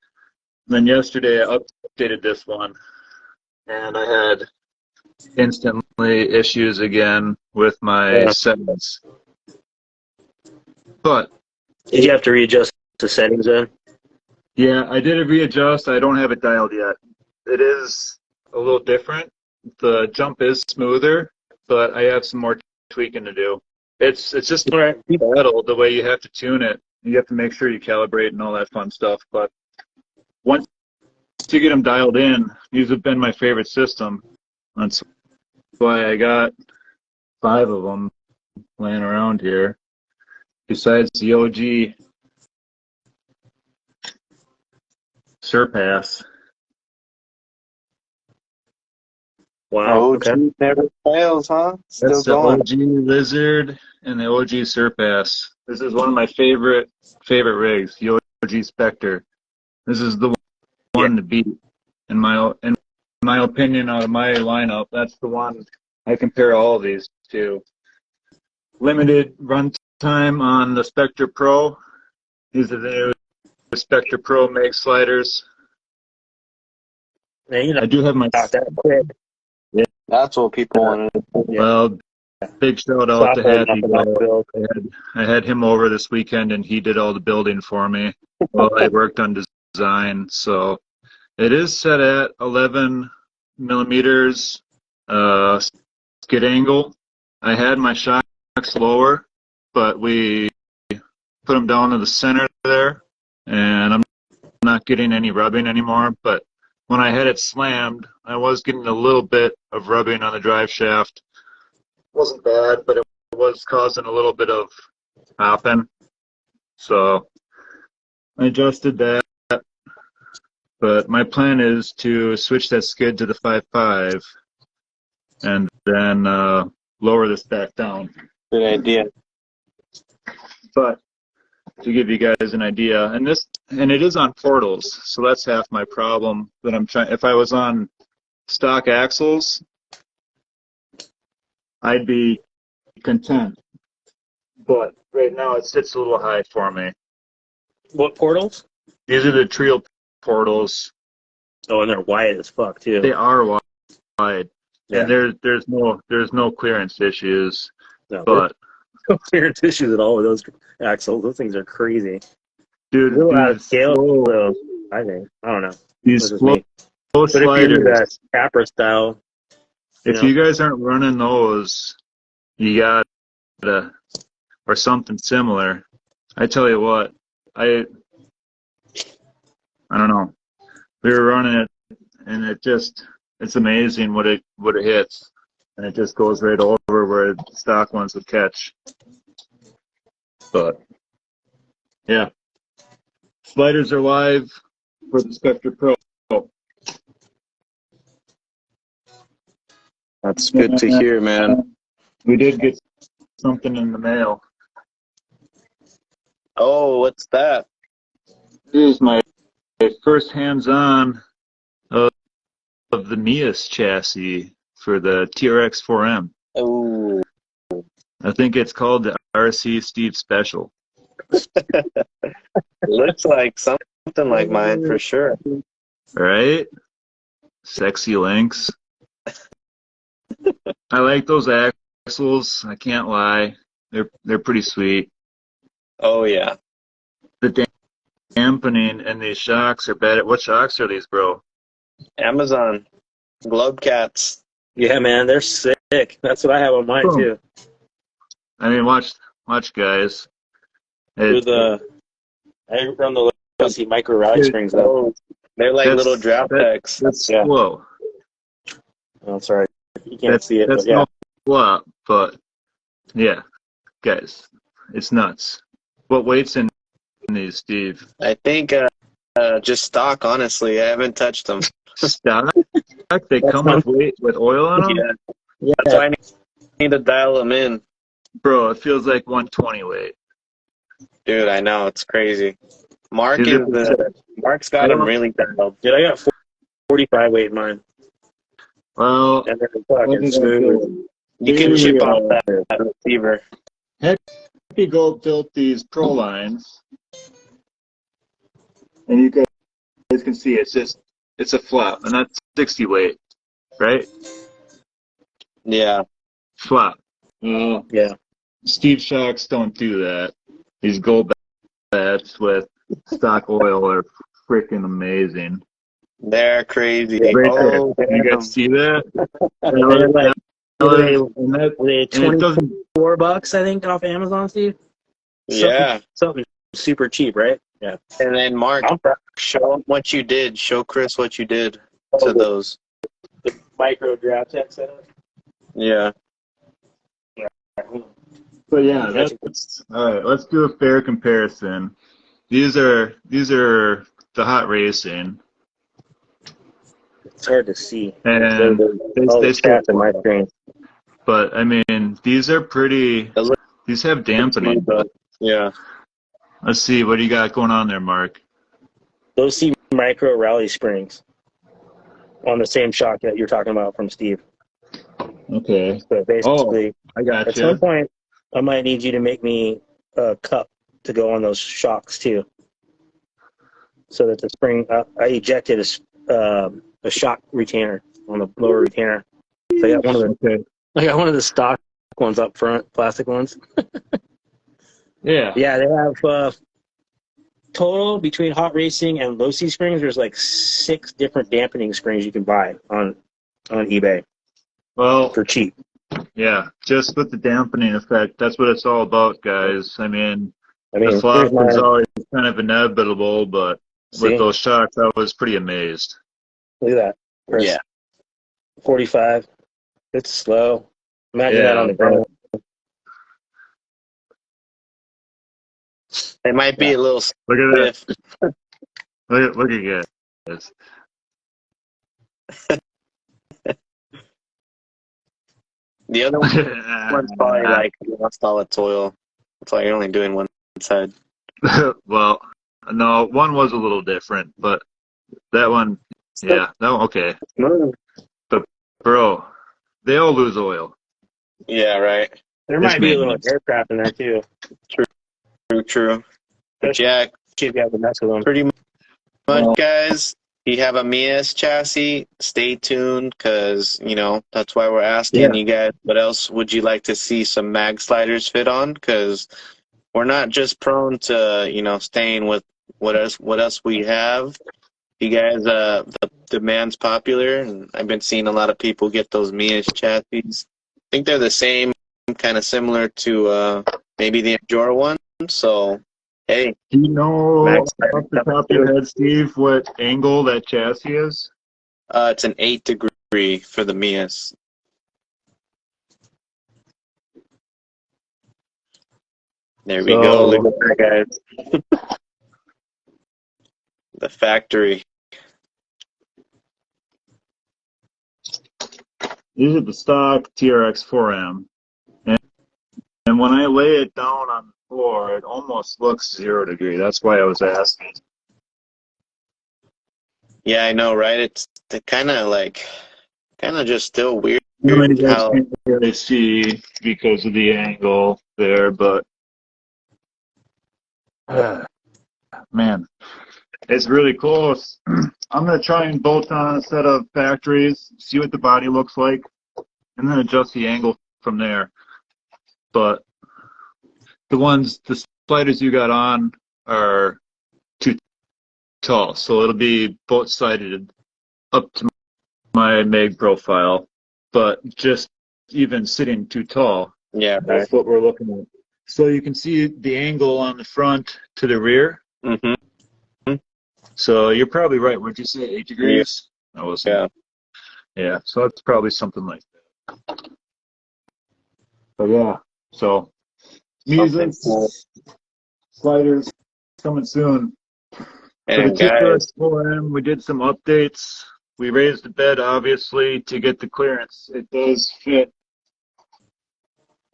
And then yesterday I updated this one, and I had instantly issues again with my settings. But did you have to readjust the settings then? yeah, I did a readjust. I don't have it dialed yet. It is a little different. The jump is smoother, but I have some more tweaking to do. It's just battle the way you have to tune it. You have to make sure you calibrate and all that fun stuff. But once you get them dialed in, these have been my favorite system. That's why I got 5 of them laying around here. Besides the OG Surpass. Wow. OG never fails, huh? Still That's the going. OG Lizard and the OG Surpass. This is one of my favorite rigs, the OG Spectre. This is the one to beat in my opinion out of my lineup. That's the one I compare all of these to. Limited runtime on the Spectre Pro. These are the new Spectre Pro makes sliders. Yeah, you know, I do have my. not that quick. That's what people wanted. Yeah. Well, big shout out to Software, Happy nothing like Go. build. I had him over this weekend, and he did all the building for me while I worked on design. So it is set at 11 millimeters skid angle. I had my shocks lower, but we put them down to the center there, and I'm not getting any rubbing anymore. But when I had it slammed, I was getting a little bit of rubbing on the drive shaft. Wasn't bad, but it was causing a little bit of hopping. So I adjusted that. But my plan is to switch that skid to the 5.5 and then lower this back down. Good idea. But to give you guys an idea, and it is on portals, so that's half my problem that I'm trying. If I was on stock axles, I'd be content. But right now it sits a little high for me. What portals? These are the trio portals. Oh, and they're wide as fuck too. They are wide, Yeah. and there's no clearance issues. No, But no clearance issues at all with those axles. Those things are crazy. dude, A little out of these scale, slow, though, I think. I don't know. these This is slow me. But if you do sliders. that Capra style, If you guys aren't running those, you gotta, or something similar. I tell you what, I don't know. We were running it, and it's amazing what it hits, and it just goes right over where the stock ones would catch. But yeah, sliders are live for the Spectre Pro. That's good to hear, man. We did get something in the mail. Oh, what's that? This is my first hands-on of the MEUS chassis for the TRX4M. Oh, I think it's called the RC Steve Special. looks like something like mine for sure. Right? Sexy links. I like those axles. I can't lie. They're pretty sweet. Oh yeah. The dampening and these shocks are bad. What shocks are these, bro? Amazon Globe Cats. yeah, man, they're sick. That's what I have on mine too. I mean, watch, guys. I run the Legacy micro rally springs though. They're like little draft packs. That's Oh, slow. sorry, you can't see it. That's But yeah, no flop, but yeah, guys, it's nuts. What weight's in these, Steve? I think just stock. Honestly, I haven't touched them. Stock? They come with oil on them? Yeah. That's why I need to dial them in. Bro, it feels like 120 weight. Dude, I know, it's crazy. Mark's got him really dialed. dude, I got 45 weight in mine, Well, and they're fucking smooth. You can chip off that receiver. Happy Go built these Pro lines, and you guys can see it's a flap, and that's 60 weight, right? Yeah. Flap. Yeah, Steve shocks don't do that. These gold bats with stock oil are freaking amazing. They're crazy. Right Oh, there. You damn. guys see that? were they $24, I think, off Amazon, Steve? Yeah. Something super cheap, right? Yeah. And then Mark, show them what you did. Show Chris what you did to those. The micro draft tech setup. Yeah. But yeah, that's all right. Let's do a fair comparison. These are the hot racing, It's hard to see. and they stats in my screen. But I mean, these are pretty. These have dampening. Yeah. Let's see, what do you got going on there, Mark? Those see micro rally springs on the same shock that you're talking about from Steve. Okay. So basically, I got at you. some point, I might need you to make me a cup to go on those shocks too. so that the spring, I ejected a shock retainer on the lower retainer. So I got one of the stock ones up front, plastic ones. Yeah. Yeah, they have total between hot racing and low C springs. There's like 6 different dampening springs you can buy on eBay Well, for cheap. yeah, just with the dampening effect, that's what it's all about, guys. I mean, the Here's flop my, is always kind of inevitable, but see, with those shocks, I was pretty amazed. look at that. Chris. Yeah. 45. It's slow. Imagine that Yeah, on the ground. It might be a little look at that. stiff. Look at you guys. The other one's probably like lost all its oil. That's why you're only doing one side. Well, no, one was a little different, but that one, yeah, no, okay. Smooth. But, bro, they all lose oil. Yeah, right. There It's might be a little maintenance. aircraft in there too. True. But yeah, If you have to mess with them. pretty much, guys. If you have a MEUS chassis, stay tuned because, that's why we're asking you guys, what else would you like to see some mag sliders fit on? Because we're not just prone to, staying with what else we have. You guys, the demand's popular, and I've been seeing a lot of people get those MEUS chassis. I think they're the same, kind of similar to maybe the Endura one. So, hey. Do you know off the top of your head, Steve, what angle that chassis is? It's an 8-degree for the MEUS. There we go. Look at that, guys. The factory. These are the stock TRX4M. And when I lay it down on the floor, it almost looks 0 degree. That's why I was asking. Yeah, I know, right? It's kind of just still weird You guys how. can't really see because of the angle there, but man, it's really close. I'm going to try and bolt on a set of factories, see what the body looks like, and then adjust the angle from there. But the sliders you got on are too tall, so it'll be both sided up to my mag profile, but just even sitting too tall. Yeah, That's what we're looking at. So you can see the angle on the front to the rear. Mm-hmm. So you're probably right. Would you say 8 degrees? Yeah. I wasn't. Yeah. So that's probably something like that. But yeah. So music, sliders coming soon. And for the guys, TRX4M, we did some updates. We raised the bed, obviously, to get the clearance. It does fit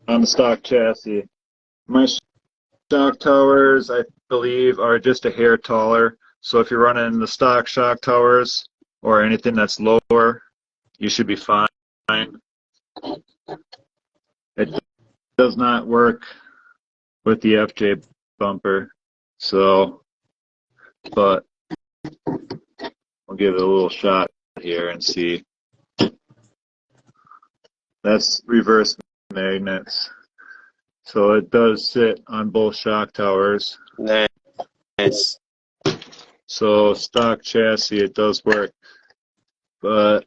on the stock chassis. My shock towers, I believe, are just a hair taller. So if you're running the stock shock towers or anything that's lower, you should be fine. It does not work with the FJ bumper. So, but I'll give it a little shot here and see. That's reverse magnets. So it does sit on both shock towers. nice. So stock chassis, it does work. But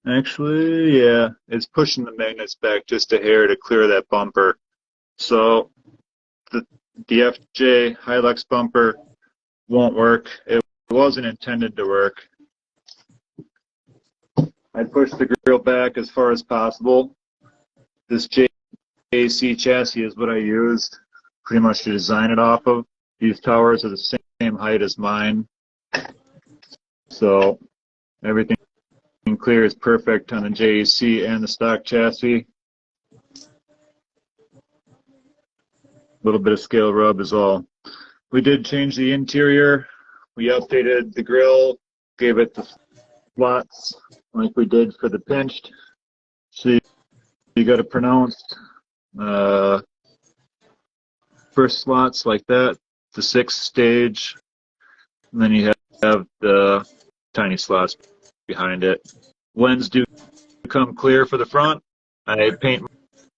actually, yeah, it's pushing the magnets back just a hair to clear that bumper. So the FJ Hilux bumper won't work. It wasn't intended to work. I pushed the grill back as far as possible. This JAC chassis is what I used pretty much to design it off of. These towers are the same height as mine. So everything clear is perfect on the JAC and the stock chassis. A little bit of scale rub is all. We did change the interior. We updated the grill, gave it the slots like we did for the pinched. So you got a pronounced first slots like that the 6-stage, and then you have the tiny slots behind it. Lens do come clear for the front. I paint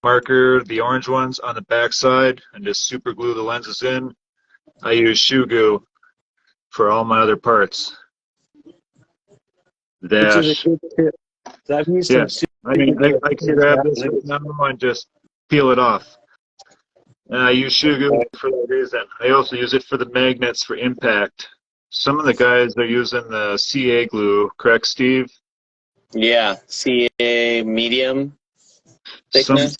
marker the orange ones on the back side and just super glue the lenses in. I use shoe goo for all my other parts. The dash. Which is a good tip. So I've used Yes. I mean, I can grab this right now and just peel it off. And I use shoe goo for that reason. I also use it for the magnets for impact. Some of the guys are using the CA glue, correct, Steve? Yeah, CA medium thickness.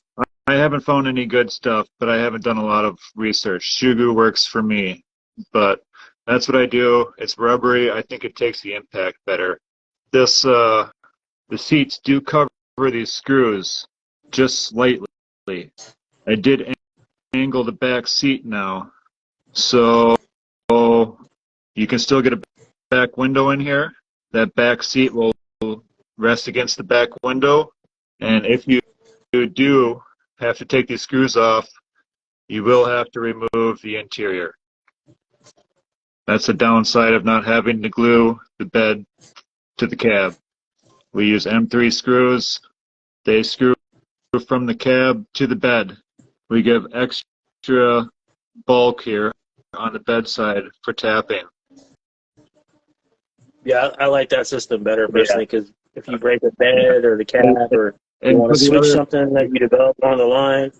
I haven't found any good stuff, but I haven't done a lot of research. Shoe goo works for me, but that's what I do. It's rubbery. I think it takes the impact better. This the seats do cover these screws just slightly. I did angle the back seat now, so you can still get a back window in here. That back seat will rest against the back window, and if you do have to take these screws off, you will have to remove the interior. That's the downside of not having to glue the bed to the cab. We use M3 screws. They screw from the cab to the bed. We give extra bulk here on the bedside for tapping. Yeah, I like that system better personally because if you break a bed or the cab or you want to switch something that you develop on the line,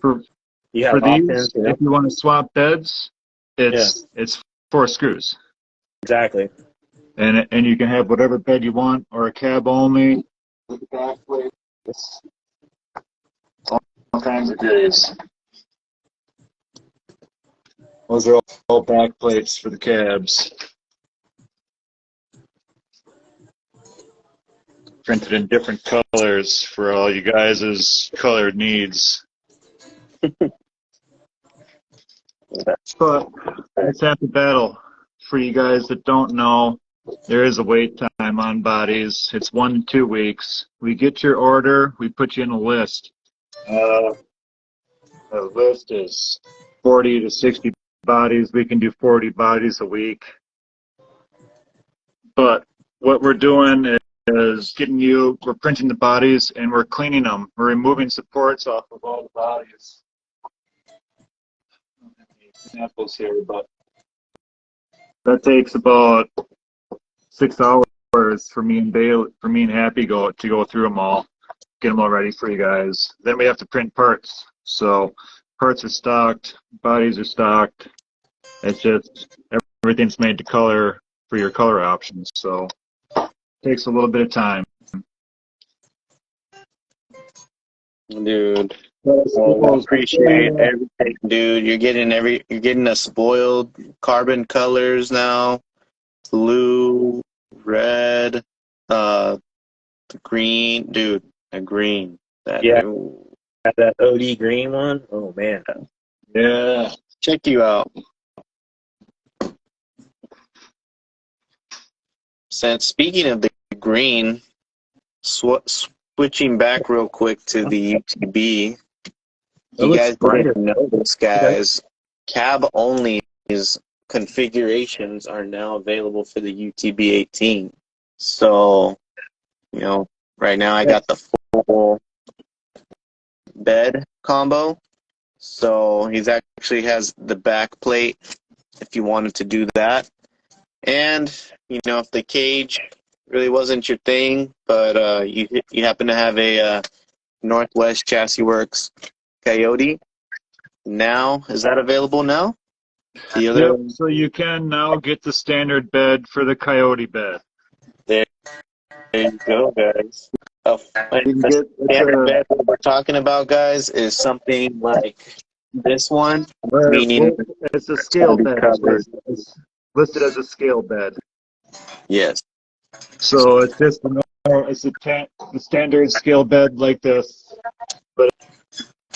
you have options. These, if you want to swap beds, it's 4 screws. Exactly. And you can have whatever bed you want or a cab only with the back plates. All kinds of goodies. Those are all back plates for the cabs. Printed in different colors for all you guys' colored needs. But it's half the battle. For you guys that don't know, there is a wait time on bodies. It's 1 to 2 weeks. We get your order, we put you in a list. The list is 40 to 60 bodies. We can do 40 bodies a week. But what we're doing is we're printing the bodies and we're cleaning them. We're removing supports off of all the bodies. I don't have any examples here, but that takes about 6 hours for me and Happy to go through them all, get them all ready for you guys. Then we have to print parts. So parts are stocked, bodies are stocked. It's just everything's made to color for your color options. So it takes a little bit of time. Dude, I appreciate everything, dude. You're getting a spoiled carbon colors now. Blue, red, green, dude, a green. That OD green one. Oh man. Yeah. Check you out. Since speaking of the green, switching back real quick to the UTB. You guys didn't know this, guys. Cab only configurations are now available for the UTB18. So, right now I got the full bed combo. So he's actually has the back plate if you wanted to do that. And, if the cage really wasn't your thing, but you happen to have a Northwest Chassis Works Coyote, now, is that available now? Yep, so you can now get the standard bed for the Coyote bed. There you go, guys. The standard bed that we're talking about, guys, is something like this one, meaning it's a scale bed. It's listed as a scale bed. Yes. So it's just the standard scale bed like this, but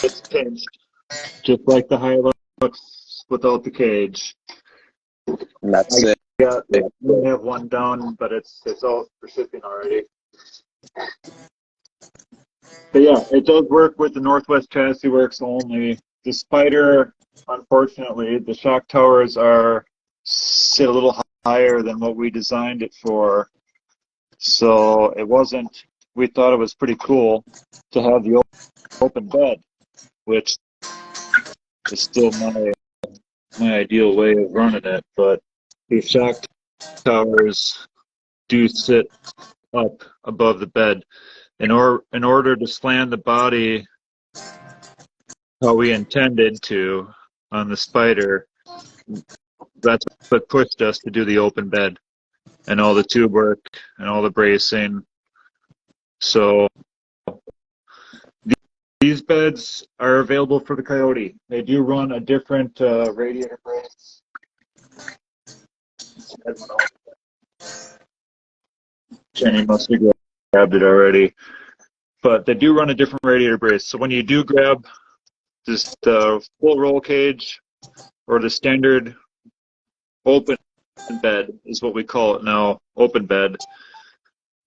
it's pinched, just like the Hilux without the cage. And that's it. Yeah, we have one down, but it's all for shipping already. But yeah, it does work with the Northwest Chassis Works only. The Spider, unfortunately, the shock towers are sit a little higher than what we designed it for. So it wasn't, we thought it was pretty cool to have the open bed, which is still my ideal way of running it. But these shock towers do sit up above the bed. In order to slant the body how we intended to on the Spider, that's what pushed us to do the open bed and all the tube work and all the bracing. So these beds are available for the Coyote. They do run a different radiator brace. Jenny must have grabbed it already. But they do run a different radiator brace. So when you do grab this full roll cage or the standard open bed is what we call it now, open bed,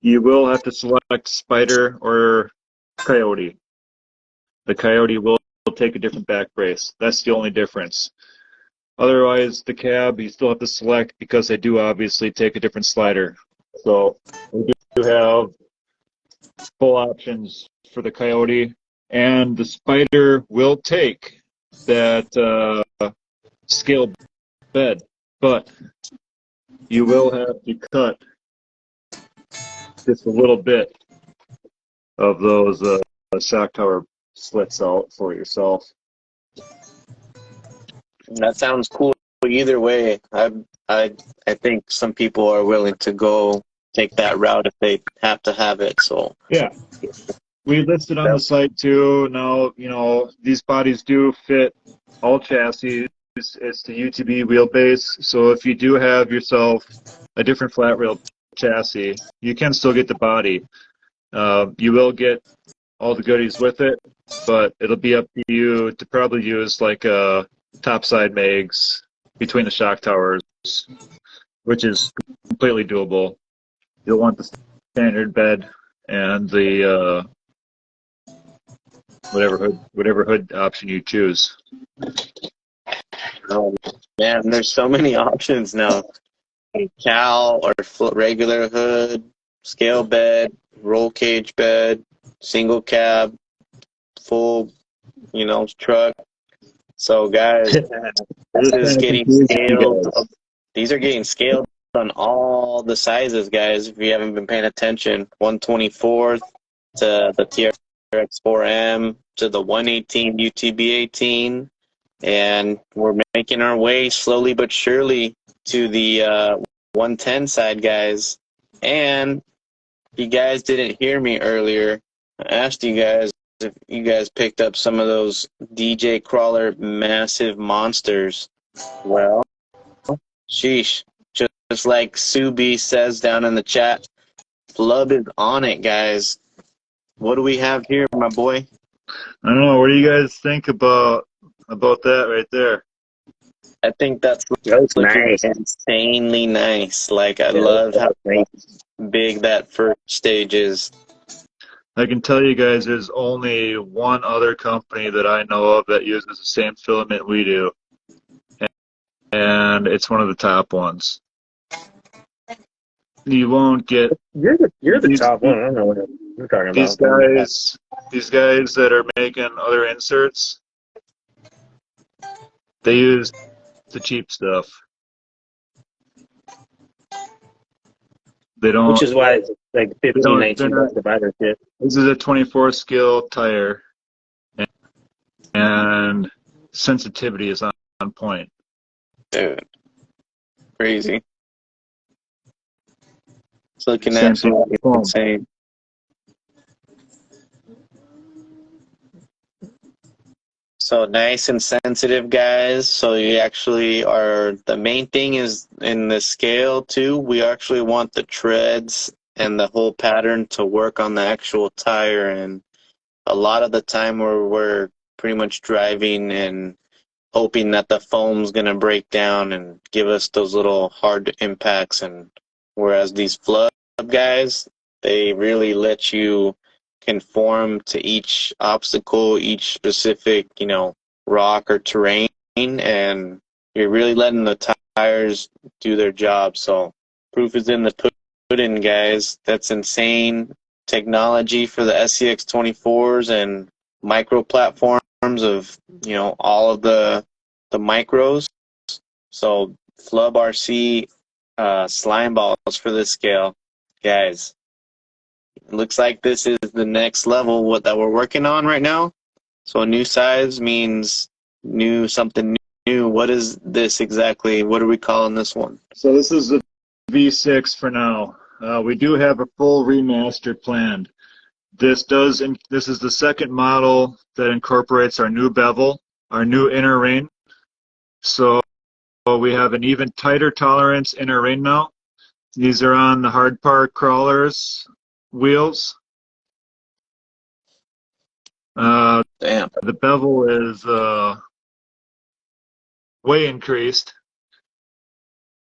you will have to select Spider or Coyote. The Coyote will take a different back brace. That's the only difference. Otherwise, the cab you still have to select because they do obviously take a different slider. So we do have full options for the Coyote, and the Spider will take that scale bed, but you will have to cut just a little bit of those shock tower slits out for yourself. That sounds cool. Either way, I think some people are willing to go take that route if they have to have it. So yeah, we listed on the site too. Now these bodies do fit all chassis. It's the UTB wheelbase. So if you do have yourself a different flat rail chassis, you can still get the body. You will get all the goodies with it, but it'll be up to you to probably use like a topside mags between the shock towers, which is completely doable. You'll want the standard bed and the whatever hood option you choose. oh man, there's so many options now. Cal or regular hood, scale bed, roll cage bed, single cab, full, truck. So guys, this is getting scaled. These are getting scaled on all the sizes, guys. If you haven't been paying attention, 124th to the TRX4M to the 118 UTB18, and we're making our way slowly but surely to the 110 side, guys. And if you guys didn't hear me earlier, I asked you guys if you guys picked up some of those DJ Crawler massive monsters. Well, sheesh. Just like Subi says down in the chat, Flub is on it, guys. What do we have here, my boy? I don't know. What do you guys think about that right there? I think that's That's looking nice. insanely nice. Like, I love how big that first stage is. I can tell you guys there's only one other company that I know of that uses the same filament we do, and it's one of the top ones. You won't get You're the top one. I don't know what you're talking about. these guys that are making other inserts. They use the cheap stuff. They don't. Which is why it's like 15, 19 bucks to buy their kit. This is a 24 scale tire, and sensitivity is on point. Dude, crazy. It's looking absolutely insane. So nice and sensitive, guys. So you actually are, the main thing is in the scale too, we actually want the treads and the whole pattern to work on the actual tire. And a lot of the time we're pretty much driving and hoping that the foam's going to break down and give us those little hard impacts. And whereas these Flub guys, they really let you conform to each obstacle, each specific, rock or terrain, and you're really letting the tires do their job. So proof is in the pudding, guys. That's insane technology for the SCX24s and micro platforms of, you know, all of the micros. So Flub RC slime balls for this scale, guys. It looks like this is the next level that we're working on right now. So a new size means something new. What is this exactly? What are we calling this one? So this is the V6 for now. We do have a full remaster planned. This is the second model that incorporates our new bevel, our new inner ring. So we have an even tighter tolerance inner ring now. These are on the hard part crawlers wheels. Damn. The bevel is way increased.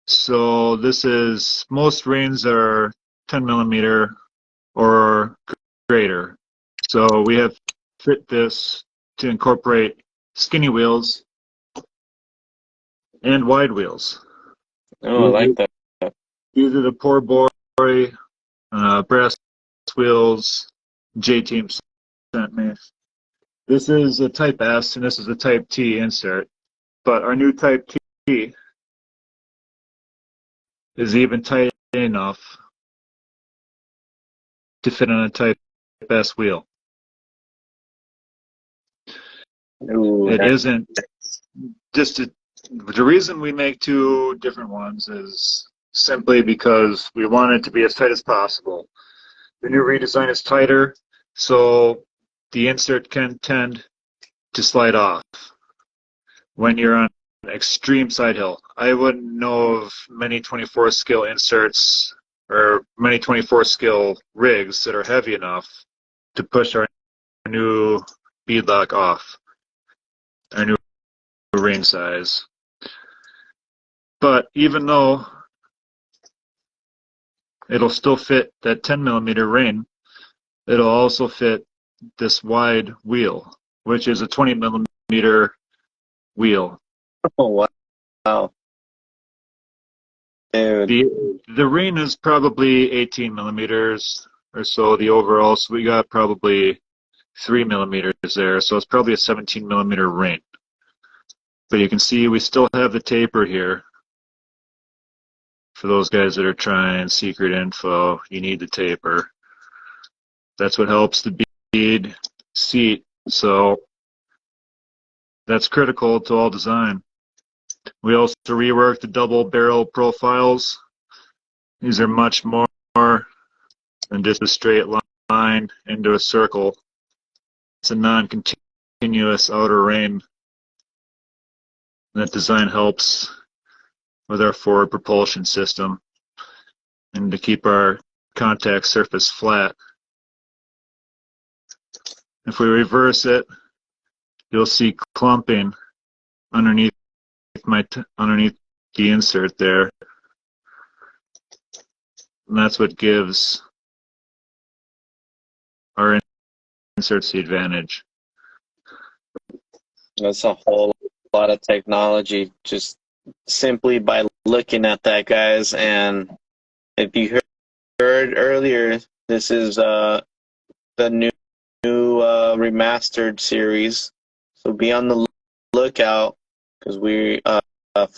So most rings are 10 millimeter or greater. So we have fit this to incorporate skinny wheels and wide wheels. Oh, I like that. These are the poor boy brass wheels J-Team sent me. This is a Type S and this is a Type T insert. But our new Type T is even tight enough to fit on a Type S wheel. Ooh, It isn't the reason we make two different ones is simply because we want it to be as tight as possible. The new redesign is tighter, so the insert can tend to slide off when you're on an extreme side hill. I wouldn't know of many 24 scale inserts or many 24 scale rigs that are heavy enough to push our new beadlock off, our new ring size. But even though it'll still fit that 10 millimeter ring, it'll also fit this wide wheel, which is a 20 millimeter wheel. Oh, wow. Dude. The ring is probably 18 millimeters or so, the overall, so we got probably 3 millimeters there, so it's probably a 17 millimeter ring. But you can see we still have the taper here. For those guys that are trying secret info, you need the taper. That's what helps the bead seat, so that's critical to all design. We also reworked the double barrel profiles. These are much more than just a straight line into a circle. It's a non-continuous outer ring. That design helps with our forward propulsion system and to keep our contact surface flat. If we reverse it, you'll see clumping underneath the insert there. And that's what gives our inserts the advantage. That's a whole lot of technology just simply by looking at that, guys. And if you heard earlier, this is the new remastered series. So be on the lookout because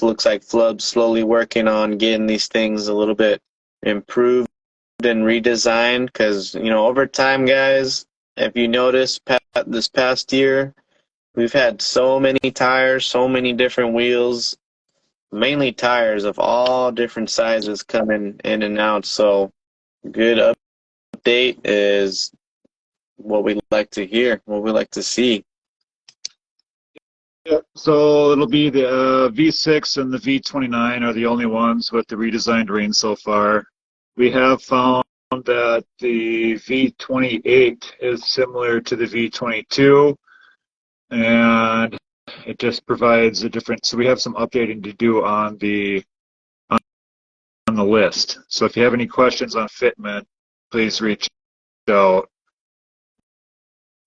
looks like Flub's slowly working on getting these things a little bit improved and redesigned. Because, you know, over time, guys, if you notice this past year, we've had so many tires, so many different wheels, mainly tires of all different sizes coming in and out. So good update is what we like to hear, what we like to see. Yep. So it'll be the V6 and the V29 are the only ones with the redesigned ring so far. We have found that the V28 is similar to the V22, and it just provides a different. So we have some updating to do on the list. So if you have any questions on fitment, please reach out.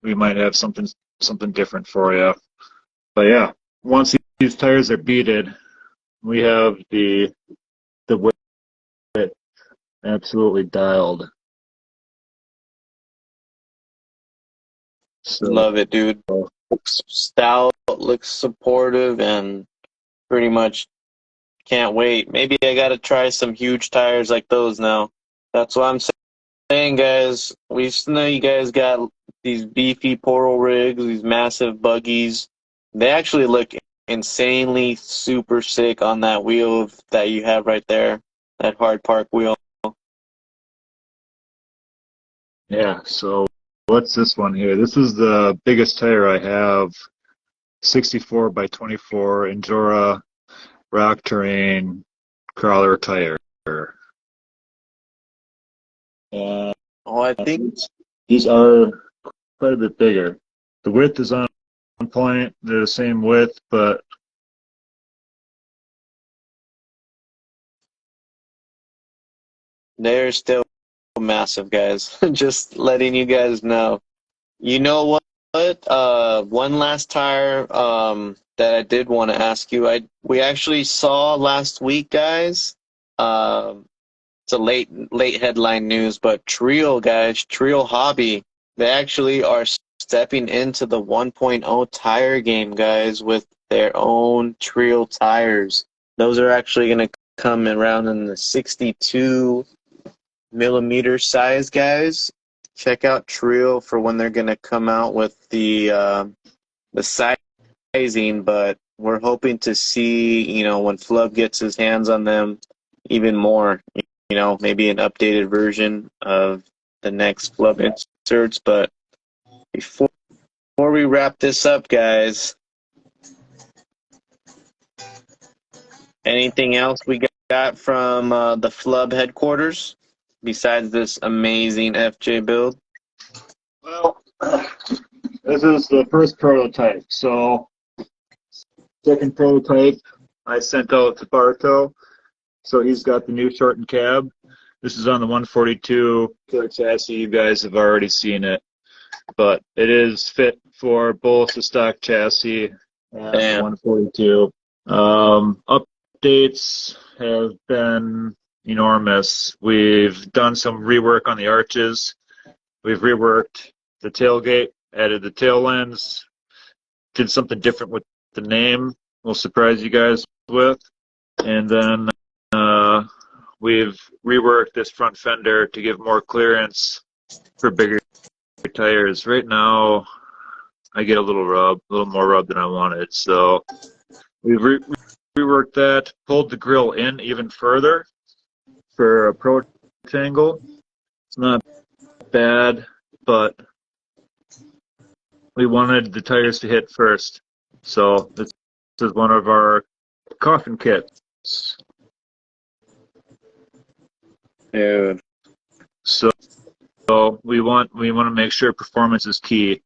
We might have something different for you. But yeah, once these tires are beaded, We have the width absolutely dialed. So Love it, dude. Looks stout, looks supportive, and pretty much can't wait. Maybe I gotta try some huge tires like those now. That's what I'm saying, guys. We know you guys got these beefy portal rigs, these massive buggies. They actually look insanely super sick on that wheel that you have right there, that hard park wheel. yeah, so what's this one here? This is the biggest tire I have, 64 by 24 Endura rock terrain crawler tire. Uh, Oh, I think these are quite a bit bigger. The width is on point. They're the same width, but they're still massive, guys. Just letting you guys know. You know what? One last tire that I did want to ask you. We actually saw last week, guys. It's a late headline news, but Trio, guys, Trio Hobby, they actually are stepping into the 1.0 tire game, guys, with their own Trio tires. Those are actually going to come around in the 62 millimeter size, guys. Check out Trio for when they're going to come out with the sizing, but we're hoping to see, when Flub gets his hands on them even more, maybe an updated version of the next Flub inserts. But before we wrap this up, guys, anything else we got from the Flub headquarters besides this amazing FJ build? well, this is the first prototype. So, second prototype I sent out to Barto. So he's got the new shortened cab. This is on the 142 killer chassis. You guys have already seen it, but it is fit for both the stock chassis and the 142. Updates have been enormous. We've done some rework on the arches. We've reworked the tailgate, added the tail lens, did something different with the name. We'll surprise you guys with. And then we've reworked this front fender to give more clearance for bigger tires. Right now, I get a little more rub than I wanted. So we've reworked that, pulled the grill in even further for a approach angle. It's not bad, but we wanted the tires to hit first. So this is one of our coffin kits. Dude. So we want to make sure performance is key.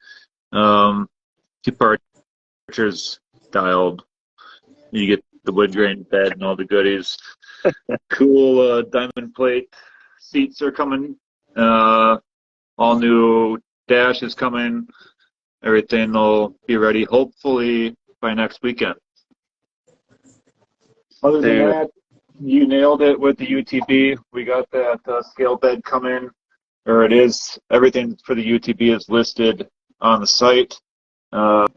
Keep our archers dialed. You get the wood grain bed and all the goodies. Cool diamond plate seats are coming. All new dash is coming. Everything will be ready hopefully by next weekend. Other than that, you nailed it with the UTB. We got that scale bed coming, or it is. Everything for the UTB is listed on the site. The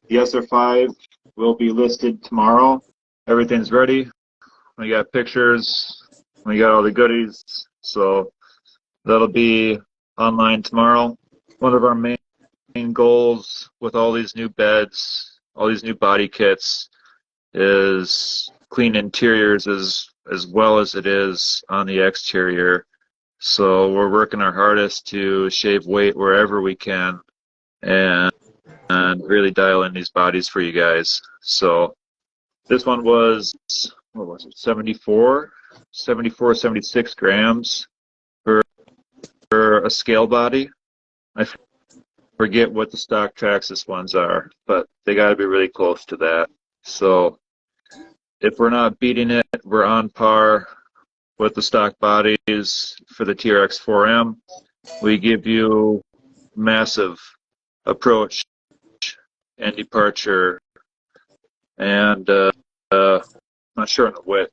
SR5 will be listed tomorrow. Everything's ready. We got pictures. We got all the goodies. So that'll be online tomorrow. One of our main goals with all these new beds, all these new body kits, is clean interiors as well as it is on the exterior. So we're working our hardest to shave weight wherever we can and really dial in these bodies for you guys. So this one was, what was it, 74, 76 grams for a scale body. I forget what the stock Traxxas ones are, but they got to be really close to that. So if we're not beating it, we're on par with the stock bodies for the TRX4M. We give you massive approach and departure and not sure on the width,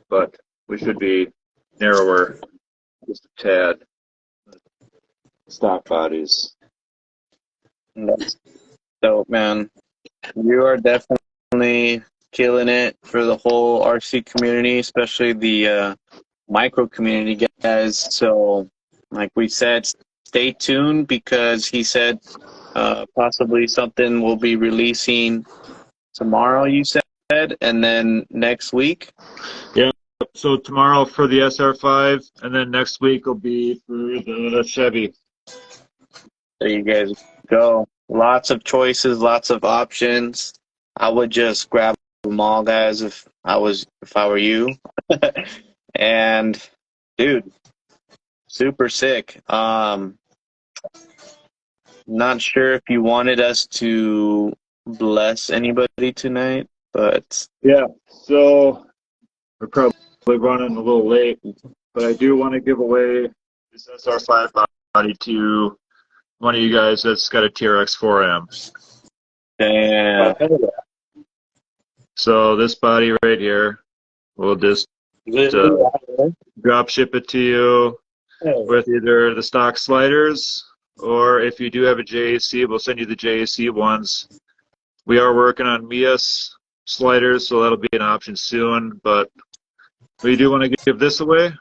but we should be narrower, just a tad. Stock bodies. That's dope, man. You are definitely killing it for the whole RC community, especially the micro community, guys. So, like we said, stay tuned because he said possibly something will be releasing tomorrow, you said, and then next week. Yeah. So tomorrow for the SR5, and then next week will be for the Chevy. There you guys go. Lots of choices, lots of options. I would just grab them all, guys, if I were you. And dude, super sick. Not sure if you wanted us to bless anybody tonight, but Yeah. So we're probably running a little late, but I do want to give away this SR5 body to one of you guys that's got a TRX4M. damn. So this body right here, we'll just drop ship it to you with either the stock sliders, or if you do have a JAC, we'll send you the JAC ones. We are working on MEUS sliders, so that'll be an option soon, but we do want to give this away,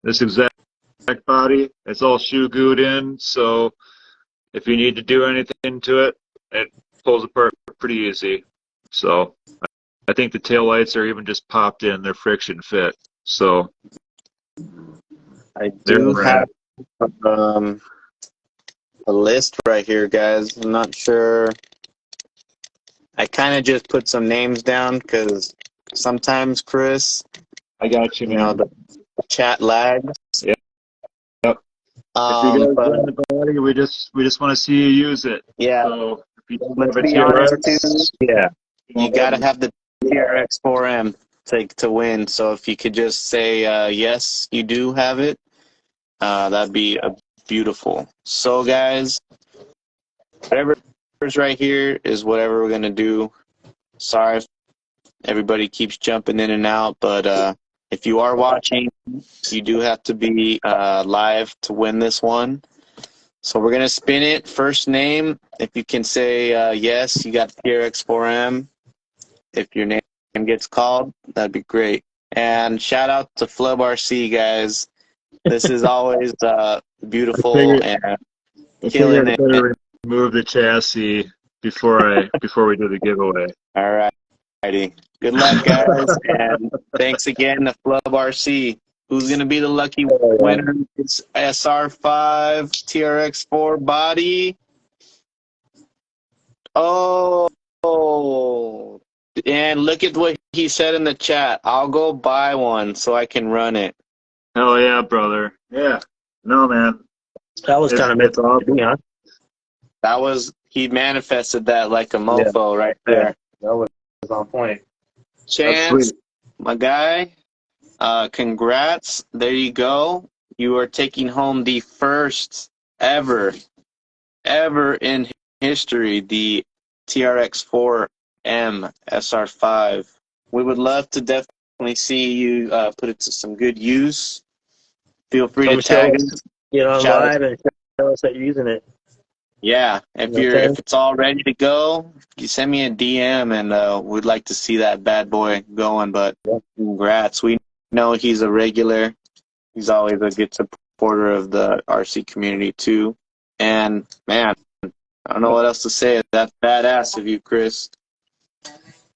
this exact body. It's all shoe glued in, so if you need to do anything to it, it pulls apart pretty easy. So I think the tail lights are even just popped in, they're friction fit. So I do have a list right here, guys. I'm not sure. I kind of just put some names down because sometimes, Chris, I got you, man. the chat lags. Yeah. Yep. If you guys run the body, we just want to see you use it. Yeah. So if you don't Let's have a be honest, TRX, Yeah. you got to have the TRX4M to win. So if you could just say yes, you do have it, that'd be beautiful. So guys, whatever's right here is whatever we're gonna do. Sorry if everybody keeps jumping in and out, but if you are watching, you do have to be live to win this one. So we're gonna spin it. First name, if you can say yes, you got TRX4M. If your name gets called, that'd be great. And shout out to Flub RC, guys. This is always beautiful and killing it. better remove the chassis before we do the giveaway. All righty. Good luck, guys, and thanks again to Flub RC. Who's gonna be the lucky winner? It's SR5 TRX4 body. Oh, and look at what he said in the chat. I'll go buy one so I can run it. Hell yeah, brother. Yeah. No, man. That was kind of meant to be, huh? That was, he manifested that like a mofo right there. That was on point. Chance, my guy, congrats. There you go. You are taking home the first ever in history, the TRX4M SR5. We would love to definitely see you put it to some good use. Feel free to tag us. Get on live and tell us that you're using it. Yeah, if it's all ready to go, you send me a DM and we'd like to see that bad boy going. But congrats, we know he's a regular. He's always a good supporter of the RC community too. And man, I don't know what else to say. That's badass of you, Chris.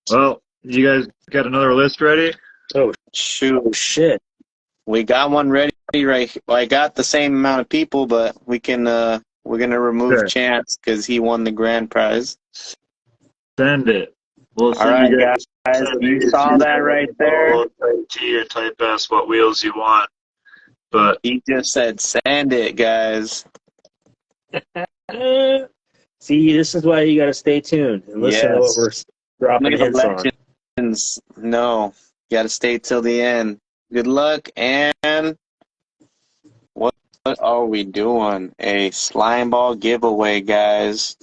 Well, you guys got another list ready? Oh Shoot, shit! we got one ready right. Well, I got the same amount of people, but we can. We're gonna remove Chance because he won the grand prize. Send it. We'll All right, guys. You saw that right there. Type T or type S, what wheels you want. But He just said, "Send it, guys." See, this is why you got to stay tuned and listen to what we're dropping hints on. Legends. No, you got to stay till the end. Good luck, and what are we doing? A slime ball giveaway, guys.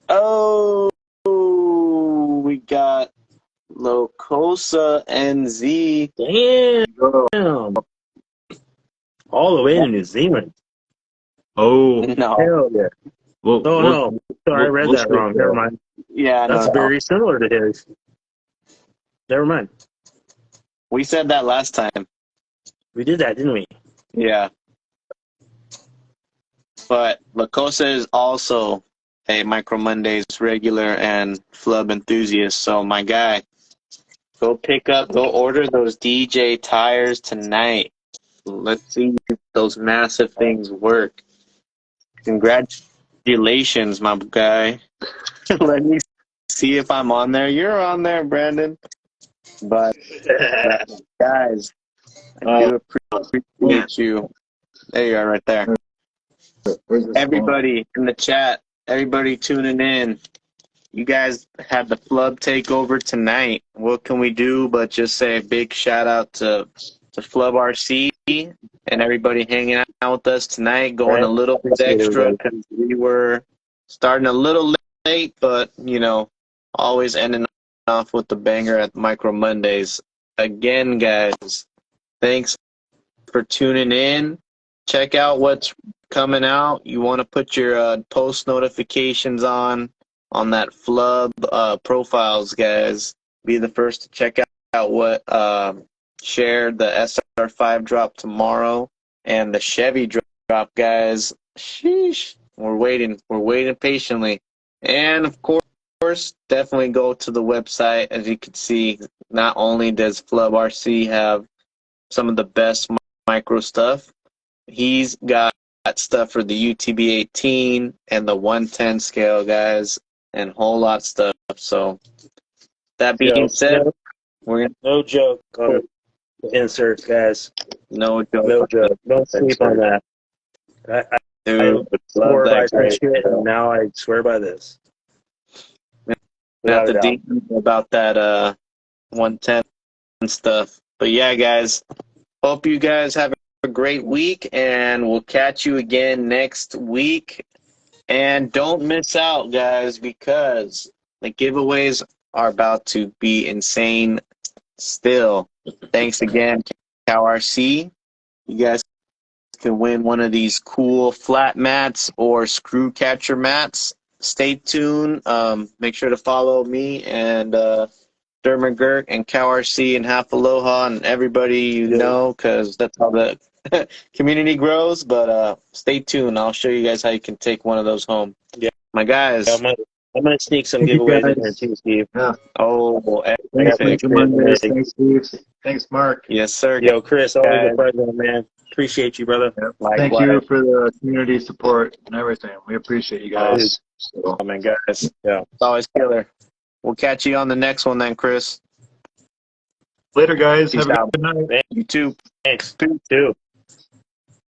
Oh, we got Locosa NZ. Damn. All the way to New Zealand. Oh, No. Hell yeah. we'll, Oh, we'll, no. Sorry, I read we'll that skip wrong. Never mind. Yeah, That's no. very similar to his. Never mind. We said that last time. We did that, didn't we? Yeah. But Lacosta is also a Micro Mondays regular and Flub enthusiast. So my guy, go order those DJ tires tonight. Let's see if those massive things work. Congratulations, my guy. Let me see if I'm on there. You're on there, Brandon. But guys, I do appreciate you. There you are, right there. where's this Everybody in the chat, everybody tuning in. You guys had the Flub takeover tonight. What can we do but just say a big shout out to Flub RC and everybody hanging out with us tonight, going a little bit extra because we were starting a little late, but, you know, always ending off with the banger at Micro Mondays. Again, guys, thanks for tuning in. Check out what's coming out. You want to put your post notifications on that Flub profiles, guys. Be the first to check out what shared the SR5 drop tomorrow and the Chevy drop, guys. Sheesh. We're waiting patiently. And of course, definitely go to the website. As you can see, not only does Flub RC have some of the best micro stuff, he's got stuff for the UTB18 and the 110 scale, guys, and a whole lot of stuff. So that being said, we're gonna No joke on the inserts, guys. no joke. No joke. Don't sleep on that. I Dude, swore love by that some great. shit, and now I swear by this. Not Without the a doubt. deep about that 110 stuff. But yeah, guys, hope you guys have a great week, and we'll catch you again next week. And don't miss out, guys, because the giveaways are about to be insane still. Thanks again, CowRC. You guys can win one of these cool flat mats or screw catcher mats. Stay tuned. Make sure to follow me and Dermot Girk and CowRC and Half Aloha and everybody you know, because that's how the community grows. But stay tuned. I'll show you guys how you can take one of those home. Yeah. My guys. I'm gonna sneak some Thank you, giveaways in guys. here too, Steve. Yeah. Oh, Thanks, epic. Micro Mondays. Thanks, Steve. Thanks, Mark. Yes, sir. Yo, Chris, always guys. a pleasure, man. Appreciate you, brother. Yep. Likewise. Thank you for the community support and everything. We appreciate you guys. So, Oh, man, guys. Yeah. It's always killer. We'll catch you on the next one then, Chris. later, guys. Peace Have a out. good night. You too. Thanks. Too.